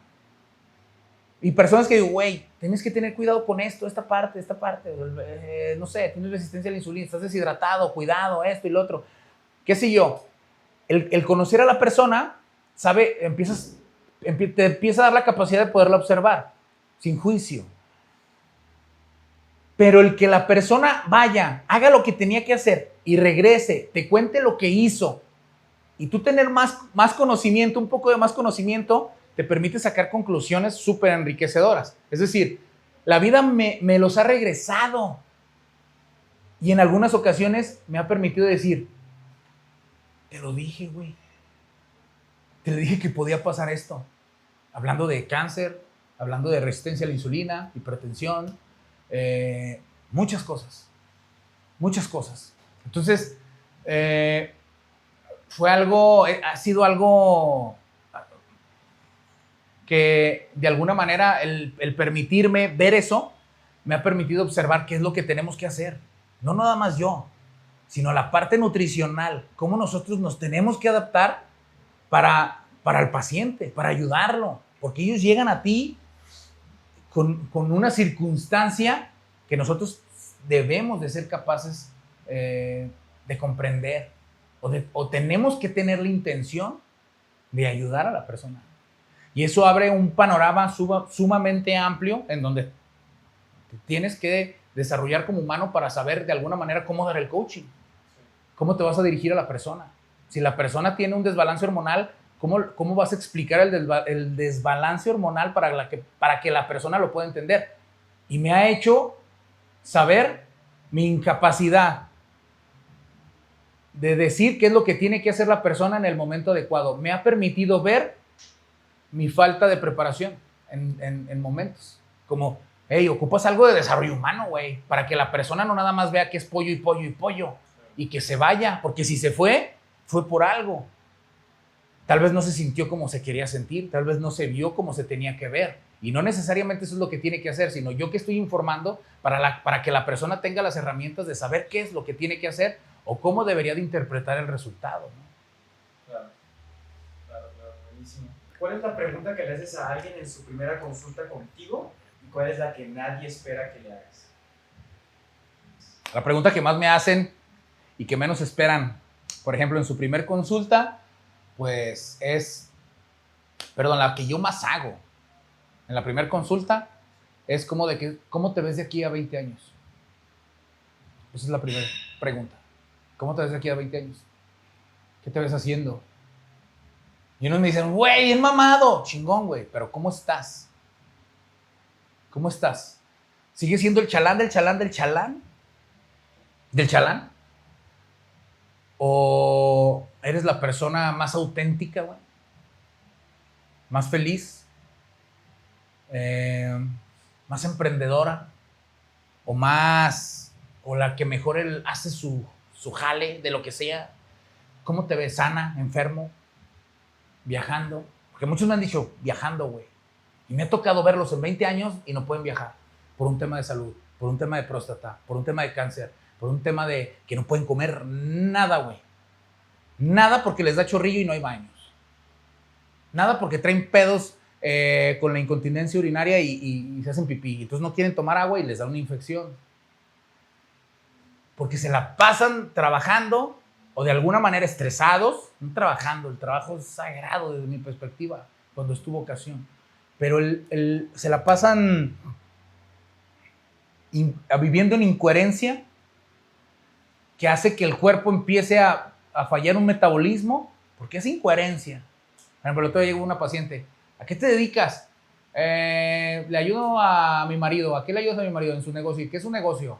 Y personas que digo, güey, tienes que tener cuidado con esto, esta parte, no sé, tienes resistencia a la insulina, estás deshidratado, cuidado, esto y lo otro. ¿Qué sé yo? El conocer a la persona, te empieza a dar la capacidad de poderla observar, sin juicio. Pero el que la persona vaya, haga lo que tenía que hacer y regrese, te cuente lo que hizo, y tú tener más conocimiento, un poco de más conocimiento, te permite sacar conclusiones súper enriquecedoras. Es decir, la vida me los ha regresado. Y en algunas ocasiones me ha permitido decir, te lo dije, güey. Te dije que podía pasar esto. Hablando de cáncer, hablando de resistencia a la insulina, hipertensión, muchas cosas. Entonces, ha sido algo que de alguna manera el permitirme ver eso me ha permitido observar qué es lo que tenemos que hacer. No nada más yo, sino la parte nutricional, cómo nosotros nos tenemos que adaptar para el paciente, para ayudarlo, porque ellos llegan a ti con una circunstancia que nosotros debemos de ser capaces de comprender o tenemos que tener la intención de ayudar a la persona. Y eso abre un panorama sumamente amplio en donde tienes que desarrollar como humano para saber de alguna manera cómo dar el coaching, cómo te vas a dirigir a la persona. Si la persona tiene un desbalance hormonal, ¿cómo vas a explicar el desbalance hormonal para que la persona lo pueda entender? Y me ha hecho saber mi incapacidad de decir qué es lo que tiene que hacer la persona en el momento adecuado. Me ha permitido ver mi falta de preparación en momentos. Como, hey, ocupas algo de desarrollo humano, güey, para que la persona no nada más vea que es pollo y pollo y pollo y que se vaya, porque si se fue por algo. Tal vez no se sintió como se quería sentir, tal vez no se vio como se tenía que ver. Y no necesariamente eso es lo que tiene que hacer, sino yo que estoy informando para que la persona tenga las herramientas de saber qué es lo que tiene que hacer o cómo debería de interpretar el resultado, ¿no? Claro, buenísimo. ¿Cuál es la pregunta que le haces a alguien en su primera consulta contigo y cuál es la que nadie espera que le hagas? La pregunta que más me hacen y que menos esperan, por ejemplo, en su primer consulta, pues la que yo más hago en la primera consulta es ¿cómo te ves de aquí a 20 años? Esa es la primera pregunta. ¿Cómo te ves de aquí a 20 años? ¿Qué te ves haciendo? Y unos me dicen, güey, es mamado. Chingón, güey, pero ¿cómo estás? ¿Cómo estás? ¿Sigues siendo el chalán del chalán del chalán? ¿Del chalán? ¿O eres la persona más auténtica, güey? ¿Más feliz? ¿Más emprendedora? ¿O la que mejor hace su jale de lo que sea? ¿Cómo te ves? ¿Sana? ¿Enfermo? ¿Viajando? Porque muchos me han dicho, viajando, güey. Y me ha tocado verlos en 20 años y no pueden viajar por un tema de salud, por un tema de próstata, por un tema de cáncer, por un tema de que no pueden comer nada, güey. Nada porque les da chorrillo y no hay baños. Nada porque traen pedos con la incontinencia urinaria y se hacen pipí. Entonces no quieren tomar agua y les da una infección. Porque se la pasan trabajando o de alguna manera estresados. No trabajando, el trabajo es sagrado desde mi perspectiva, cuando es tu vocación. Pero se la pasan viviendo en incoherencia que hace que el cuerpo empiece a fallar un metabolismo, porque es incoherencia. Por ejemplo, el otro día llegó una paciente, ¿a qué te dedicas? Le ayudo a mi marido. ¿A qué le ayudas a mi marido en su negocio? ¿Qué es un negocio?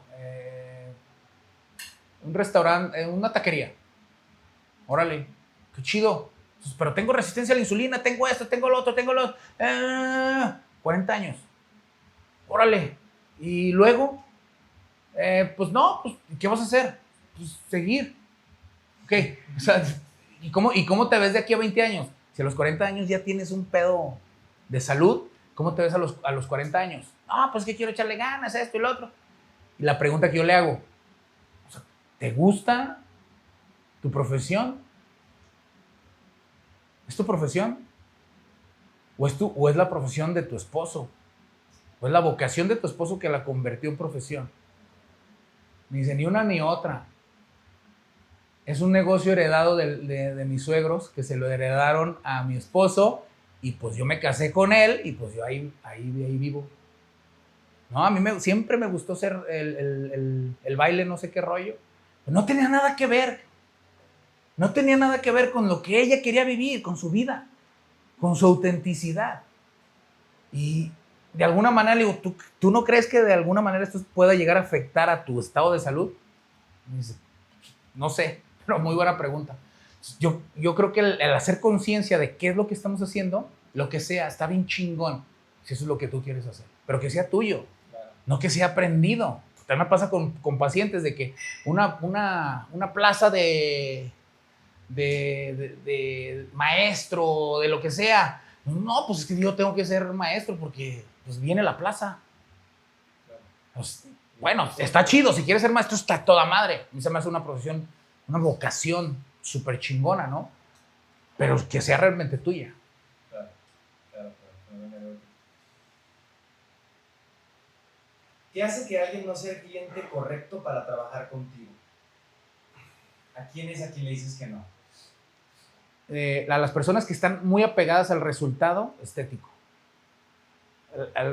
Un restaurante, una taquería. Órale, qué chido. Pero tengo resistencia a la insulina, tengo esto, tengo lo otro, 40 años. Órale. Y luego, pues ¿qué vas a hacer? Pues seguir. Ok, o sea, ¿y cómo te ves de aquí a 20 años? Si a los 40 años ya tienes un pedo de salud, ¿cómo te ves a los 40 años? Pues que quiero echarle ganas, esto y lo otro. Y la pregunta que yo le hago, o sea, ¿te gusta tu profesión? ¿Es tu profesión? ¿O es la profesión de tu esposo? ¿O es la vocación de tu esposo que la convirtió en profesión? Me dice, ni una ni otra. Es un negocio heredado de mis suegros, que se lo heredaron a mi esposo, y pues yo me casé con él, y pues yo ahí vivo. No, a mí siempre me gustó ser el baile, no sé qué rollo. Pero no tenía nada que ver. No tenía nada que ver con lo que ella quería vivir, con su vida, con su autenticidad. Y de alguna manera le digo, ¿tú no crees que de alguna manera esto pueda llegar a afectar a tu estado de salud? Me dice, no sé, pero muy buena pregunta. Yo creo que el hacer conciencia de qué es lo que estamos haciendo, lo que sea, está bien chingón, si eso es lo que tú quieres hacer, pero que sea tuyo, claro. No que sea aprendido. También me pasa con pacientes de que una plaza de maestro, de lo que sea, no, pues es que yo tengo que ser maestro porque pues viene la plaza. Claro. Pues, bueno, está chido. Si quieres ser maestro, está toda madre. A mí se me hace una profesión, una vocación súper chingona, ¿no? Pero que sea realmente tuya. Claro, claro. ¿Qué hace que alguien no sea el cliente correcto para trabajar contigo? ¿A quién es a quien le dices que no? A las personas que están muy apegadas al resultado estético.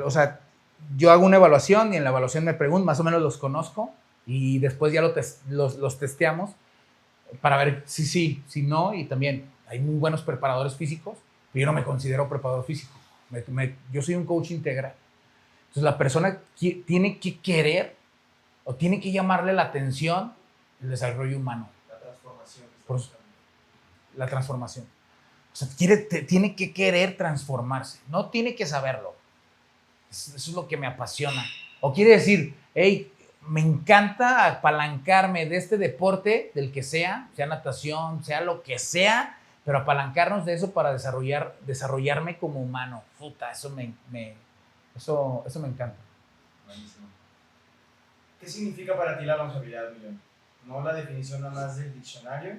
O sea, yo hago una evaluación y en la evaluación me pregunto, más o menos los conozco y después ya los testeamos para ver si sí, si no, y también hay muy buenos preparadores físicos, pero yo no me considero preparador físico. Yo soy un coach integral. Entonces la persona tiene que querer o tiene que llamarle la atención el desarrollo humano. La transformación. La transformación. O sea, tiene que querer transformarse, no tiene que saberlo. Eso es lo que me apasiona. O quiere decir, hey, me encanta apalancarme de este deporte, del que sea natación, sea lo que sea, pero apalancarnos de eso para desarrollarme como humano. Puta, eso me encanta. Buenísimo. ¿Qué significa para ti la longevidad, Millón? No la definición nada más del diccionario,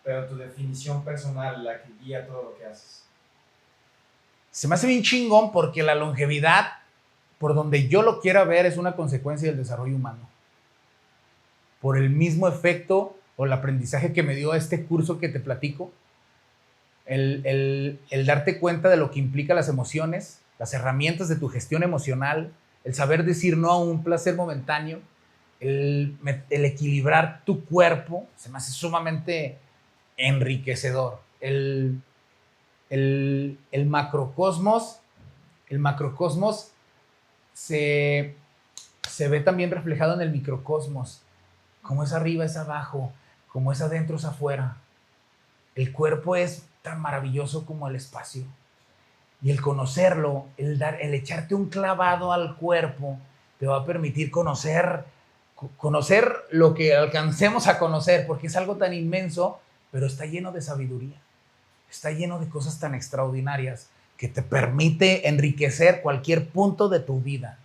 pero tu definición personal, la que guía todo lo que haces. Se me hace bien chingón porque la longevidad, por donde yo lo quiera ver, es una consecuencia del desarrollo humano. Por el mismo efecto o el aprendizaje que me dio este curso que te platico, el darte cuenta de lo que implica las emociones, las herramientas de tu gestión emocional, el saber decir no a un placer momentáneo, el equilibrar tu cuerpo, se me hace sumamente enriquecedor. El macrocosmos se ve también reflejado en el microcosmos. Como es arriba es abajo, como es adentro es afuera. El cuerpo es tan maravilloso como el espacio. Y el conocerlo, el echarte un clavado al cuerpo, te va a permitir conocer lo que alcancemos a conocer, porque es algo tan inmenso, pero está lleno de sabiduría. Está lleno de cosas tan extraordinarias que te permite enriquecer cualquier punto de tu vida.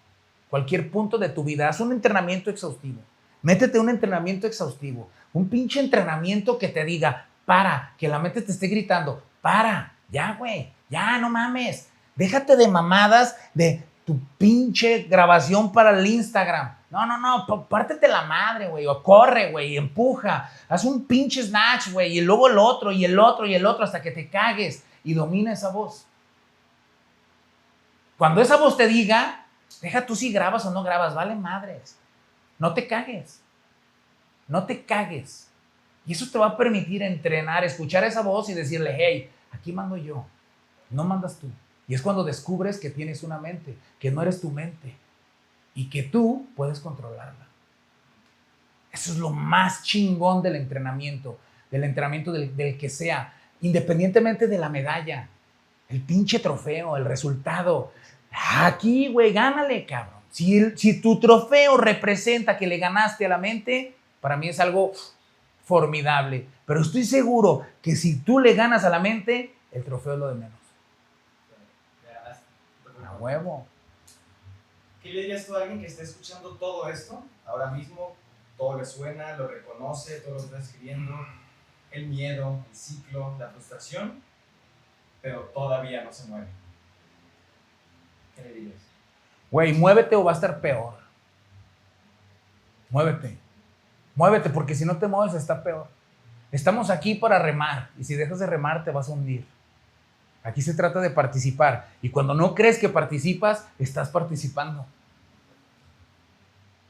Cualquier punto de tu vida. Haz un entrenamiento exhaustivo. Métete un entrenamiento exhaustivo. Un pinche entrenamiento que te diga, para, que la mente te esté gritando, para, ya, güey, ya, no mames. Déjate de mamadas de tu pinche grabación para el Instagram. No, pártete la madre, güey, o corre, güey, empuja. Haz un pinche snatch, güey, y luego el otro, y el otro, y el otro, hasta que te cagues y domina esa voz. Cuando esa voz te diga, deja tú si grabas o no grabas, vale madres. No te cagues. No te cagues. Y eso te va a permitir entrenar, escuchar esa voz y decirle, hey, aquí mando yo, no mandas tú. Y es cuando descubres que tienes una mente, que no eres tu mente y que tú puedes controlarla. Eso es lo más chingón del entrenamiento del que sea, independientemente de la medalla, el pinche trofeo, el resultado. Aquí, güey, gánale, cabrón. Si tu trofeo representa que le ganaste a la mente, para mí es algo formidable. Pero estoy seguro que si tú le ganas a la mente, el trofeo es lo de menos. A huevo. ¿Qué le dirías tú a alguien que esté escuchando todo esto? Ahora mismo todo le suena, lo reconoce, todo lo está escribiendo, el miedo, el ciclo, la frustración, pero todavía no se mueve. ¿Qué le dirías? Güey, muévete o va a estar peor. Muévete. Muévete, porque si no te mueves está peor. Estamos aquí para remar, y si dejas de remar te vas a hundir. Aquí se trata de participar, y cuando no crees que participas, estás participando.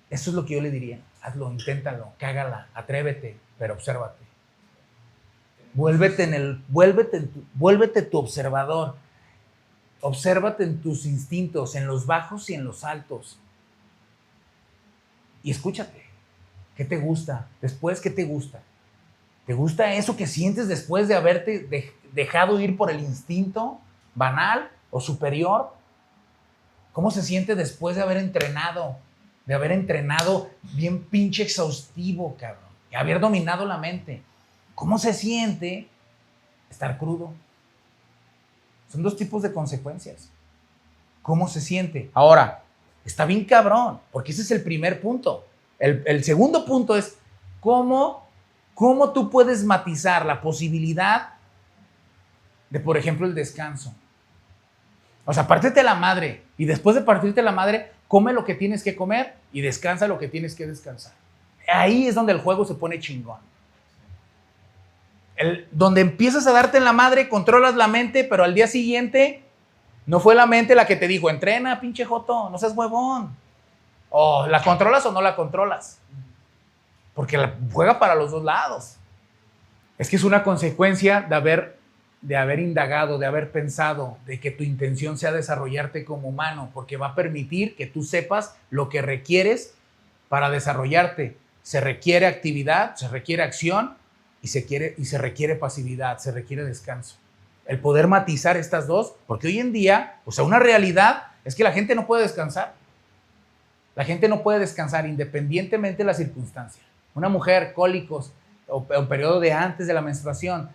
Eso es lo que yo le diría. Hazlo, inténtalo, cágala, atrévete, pero obsérvate. Vuélvete tu observador. Obsérvate en tus instintos, en los bajos y en los altos. Y escúchate. ¿Qué te gusta? Después, ¿qué te gusta? ¿Te gusta eso que sientes después de haberte dejado ir por el instinto banal o superior? ¿Cómo se siente después de haber entrenado? De haber entrenado bien pinche exhaustivo, cabrón. Y haber dominado la mente. ¿Cómo se siente estar crudo? Son dos tipos de consecuencias. ¿Cómo se siente? Ahora, Está bien cabrón, porque ese es el primer punto. El segundo punto es cómo tú puedes matizar la posibilidad de, por ejemplo, el descanso. O sea, pártete la madre y después de partirte la madre, come lo que tienes que comer y descansa lo que tienes que descansar. Ahí es donde el juego se pone chingón. Donde empiezas a darte en la madre, controlas la mente, pero al día siguiente no fue la mente la que te dijo, entrena, pinche joto, no seas huevón. O la controlas o no la controlas. Porque juega para los dos lados. Es que es una consecuencia de haber indagado, de haber pensado, de que tu intención sea desarrollarte como humano, porque va a permitir que tú sepas lo que requieres para desarrollarte. Se requiere actividad, se requiere acción y se requiere pasividad, se requiere descanso. El poder matizar estas dos, porque hoy en día, o sea, una realidad es que la gente no puede descansar. La gente no puede descansar independientemente de la circunstancia. Una mujer, cólicos, o periodo de antes de la menstruación,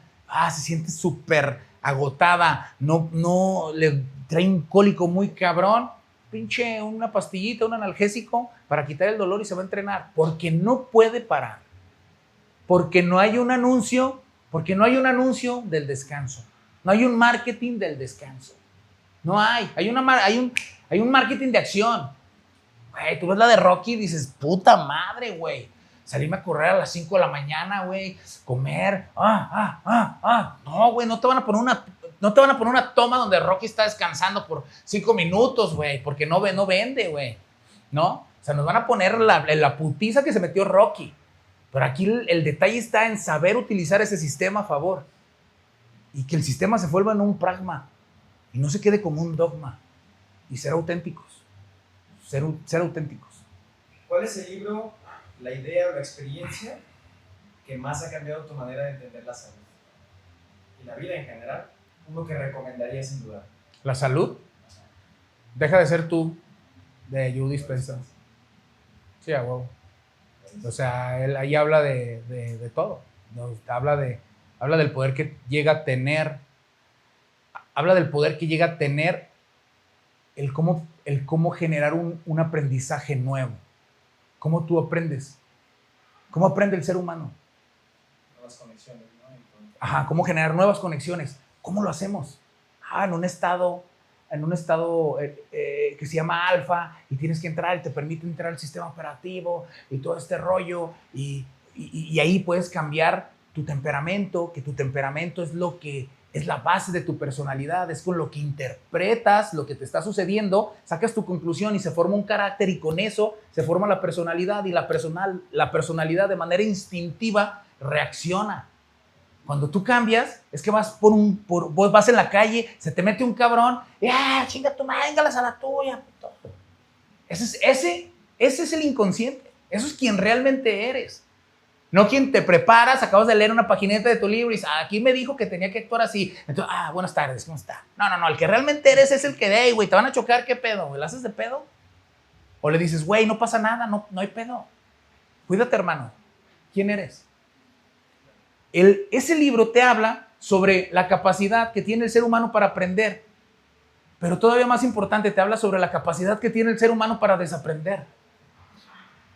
se siente súper agotada, no le trae un cólico muy cabrón, pinche una pastillita, un analgésico para quitar el dolor y se va a entrenar, porque no puede parar, porque no hay un anuncio del descanso, no hay un marketing del descanso, no hay un marketing de acción. Güey, tú ves la de Rocky y dices, puta madre, güey. Salirme a correr a las 5 de la mañana, güey. Comer. No, güey, no te van a poner una toma donde Rocky está descansando por 5 minutos, güey. Porque no vende, güey. ¿No? O sea, nos van a poner la putiza que se metió Rocky. Pero aquí el detalle está en saber utilizar ese sistema a favor. Y que el sistema se vuelva en un pragma. Y no se quede como un dogma. Y ser auténticos. Ser auténticos. ¿Cuál es el libro, la idea o la experiencia que más ha cambiado tu manera de entender la salud y la vida en general? Uno que recomendaría sin duda. La salud. Deja de ser tú, de Joe Dispenza. Sí, a huevo. O sea, él ahí habla de todo. ¿No? Habla del poder que llega a tener. Habla del poder que llega a tener el cómo generar un aprendizaje nuevo. ¿Cómo tú aprendes? ¿Cómo aprende el ser humano? Nuevas conexiones, ¿no? Entonces, ¿Cómo generar nuevas conexiones? ¿Cómo lo hacemos? En un estado que se llama alfa y tienes que entrar y te permite entrar al sistema operativo y todo este rollo y ahí puedes cambiar tu temperamento, que tu temperamento es la base de tu personalidad, es con lo que interpretas lo que te está sucediendo, sacas tu conclusión y se forma un carácter y con eso se forma la personalidad y la personalidad de manera instintiva reacciona. Cuando tú cambias, es que vas vas en la calle, se te mete un cabrón, y chinga tu madre, véngalas a la tuya. Ese es el inconsciente, eso es quien realmente eres. No quien te preparas, acabas de leer una pagineta de tu libro y dices, aquí me dijo que tenía que actuar así. Entonces, buenas tardes, ¿cómo está? No, el que realmente eres es el que, güey, te van a chocar, ¿qué pedo? ¿Le haces de pedo? O le dices, güey, no pasa nada, no hay pedo. Cuídate, hermano. ¿Quién eres? Ese libro te habla sobre la capacidad que tiene el ser humano para aprender, pero todavía más importante, te habla sobre la capacidad que tiene el ser humano para desaprender.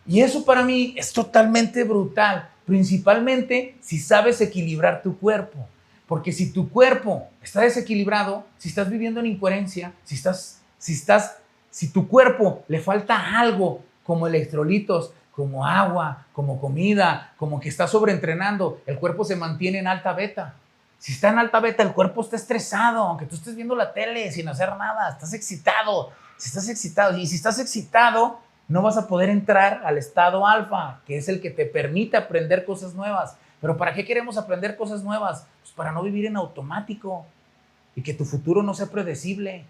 Y eso para mí es totalmente brutal, principalmente si sabes equilibrar tu cuerpo. Porque si tu cuerpo está desequilibrado, si estás viviendo en incoherencia, si tu cuerpo le falta algo como electrolitos, como agua, como comida, como que está sobreentrenando, el cuerpo se mantiene en alta beta. Si está en alta beta, el cuerpo está estresado, aunque tú estés viendo la tele sin hacer nada, estás excitado. Y si estás excitado, no vas a poder entrar al estado alfa, que es el que te permite aprender cosas nuevas. ¿Pero para qué queremos aprender cosas nuevas? Pues para no vivir en automático y que tu futuro no sea predecible,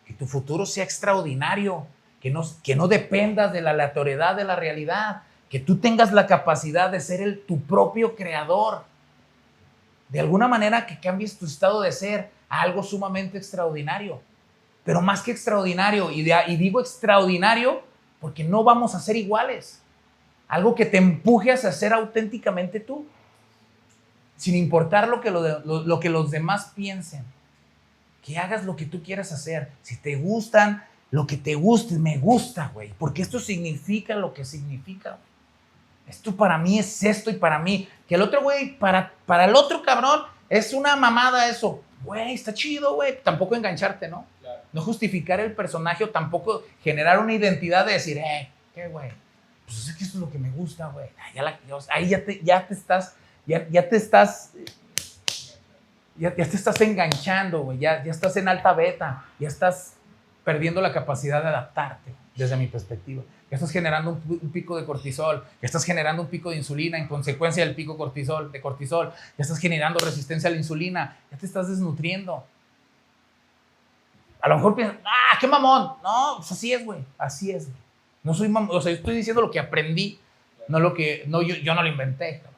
que tu futuro sea extraordinario, que no dependas de la aleatoriedad de la realidad, que tú tengas la capacidad de ser tu propio creador. De alguna manera que cambies tu estado de ser a algo sumamente extraordinario. Pero más que extraordinario, y digo extraordinario porque no vamos a ser iguales. Algo que te empuje a ser auténticamente tú, sin importar lo que los demás piensen. Que hagas lo que tú quieras hacer. Si te gustan lo que te guste, me gusta, güey, porque esto significa lo que significa, güey. Esto para mí es esto y para mí, que el otro güey, para el otro cabrón, es una mamada eso. Güey, está chido, güey. Tampoco engancharte, ¿no? Claro. No justificar el personaje o tampoco generar una identidad de decir, ¿qué, güey? Pues es que esto es lo que me gusta, güey. Ahí ya te estás enganchando, güey. Ya estás en alta beta. Ya estás perdiendo la capacidad de adaptarte, desde mi perspectiva. Ya estás generando un pico de cortisol, ya estás generando un pico de insulina en consecuencia del pico de cortisol, ya estás generando resistencia a la insulina, ya te estás desnutriendo. A lo mejor piensas, qué mamón. No, pues así es, güey, así es, güey. No soy mamón, o sea, estoy diciendo lo que aprendí, no lo que, no, yo no lo inventé, cabrón.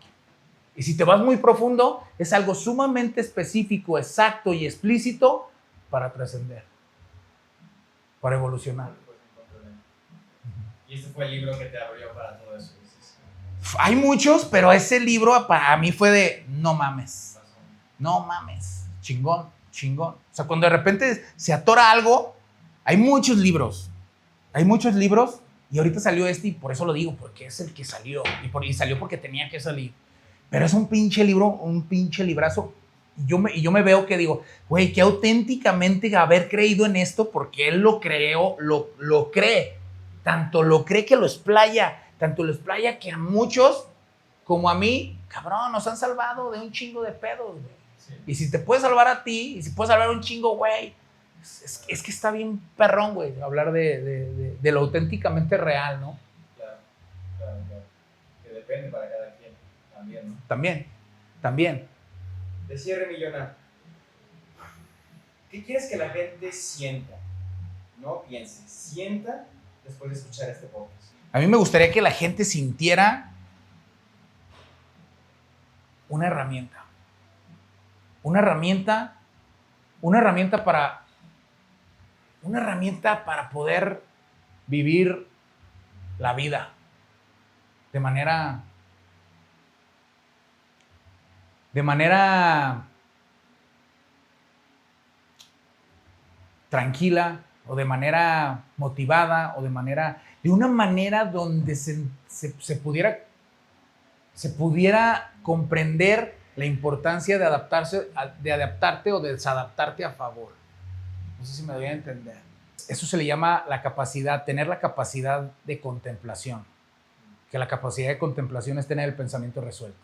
Y si te vas muy profundo, es algo sumamente específico, exacto y explícito para trascender, para evolucionar. Y este fue el libro que te abrió para todo eso. Hay muchos, pero ese libro para mí fue de no mames. No mames. Chingón, chingón. O sea, cuando de repente se atora algo, hay muchos libros. Hay muchos libros y ahorita salió este y por eso lo digo, porque es el que salió. Y salió porque tenía que salir. Pero es un pinche libro, un pinche librazo. Y yo me veo que digo, güey, que auténticamente haber creído en esto porque él lo creó, lo cree. Tanto lo cree que lo explaya, tanto lo explaya que a muchos, como a mí, cabrón, nos han salvado de un chingo de pedos, güey. Sí. Y si te puede salvar a ti, y si puede salvar a un chingo, güey, es que está bien perrón, güey, hablar de lo auténticamente real, ¿no? Claro. Que depende para cada quien, también, ¿no? También. De cierre, Millona, ¿qué quieres que la gente sienta? No piense, sienta después de escuchar este podcast. A mí me gustaría que la gente sintiera una herramienta para poder vivir la vida de manera tranquila o de manera motivada o de una manera donde se pudiera comprender la importancia de adaptarte o de desadaptarte a favor. No sé si me doy a entender. Eso se le llama tener la capacidad de contemplación. Que la capacidad de contemplación es tener el pensamiento resuelto.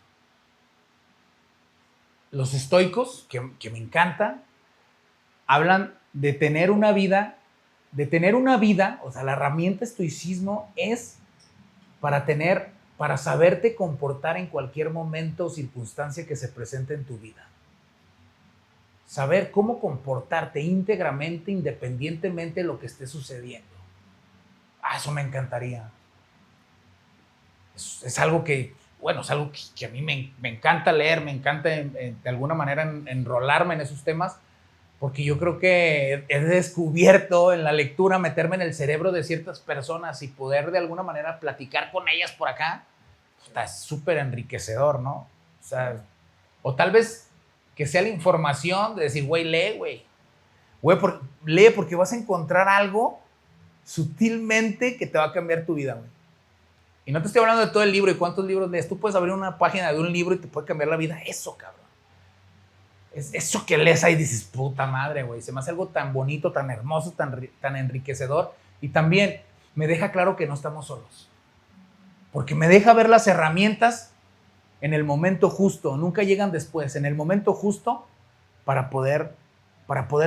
Los estoicos, que me encantan, hablan de tener una vida, o sea, la herramienta estoicismo es para saberte comportar en cualquier momento o circunstancia que se presente en tu vida. Saber cómo comportarte íntegramente, independientemente de lo que esté sucediendo. Eso me encantaría. Es algo que, es algo que a mí me encanta leer, me encanta de alguna manera enrolarme en esos temas, porque yo creo que he descubierto en la lectura meterme en el cerebro de ciertas personas y poder de alguna manera platicar con ellas por acá. Está súper enriquecedor, ¿no? O sea, o tal vez que sea la información de decir, güey, lee, güey. Lee porque vas a encontrar algo sutilmente que te va a cambiar tu vida, güey. Y no te estoy hablando de todo el libro y cuántos libros lees. Tú puedes abrir una página de un libro y te puede cambiar la vida. Eso, cabrón. Es eso que lees ahí y dices, puta madre, güey. Se me hace algo tan bonito, tan hermoso, tan enriquecedor. Y también me deja claro que no estamos solos. Porque me deja ver las herramientas en el momento justo. Nunca llegan después. En el momento justo para poder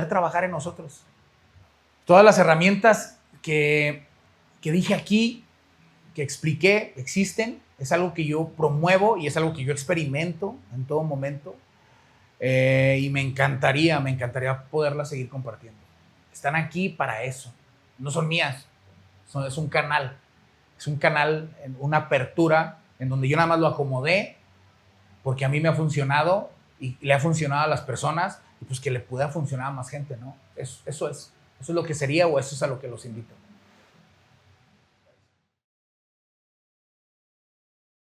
trabajar en nosotros. Todas las herramientas que dije aquí, que expliqué, existen. Es algo que yo promuevo y es algo que yo experimento en todo momento. Y me encantaría poderlas seguir compartiendo. Están aquí para eso. No son mías. Es un canal. Es un canal, una apertura en donde yo nada más lo acomodé porque a mí me ha funcionado y le ha funcionado a las personas y pues que le pueda funcionar a más gente, ¿no? Eso es lo que sería o eso es a lo que los invito.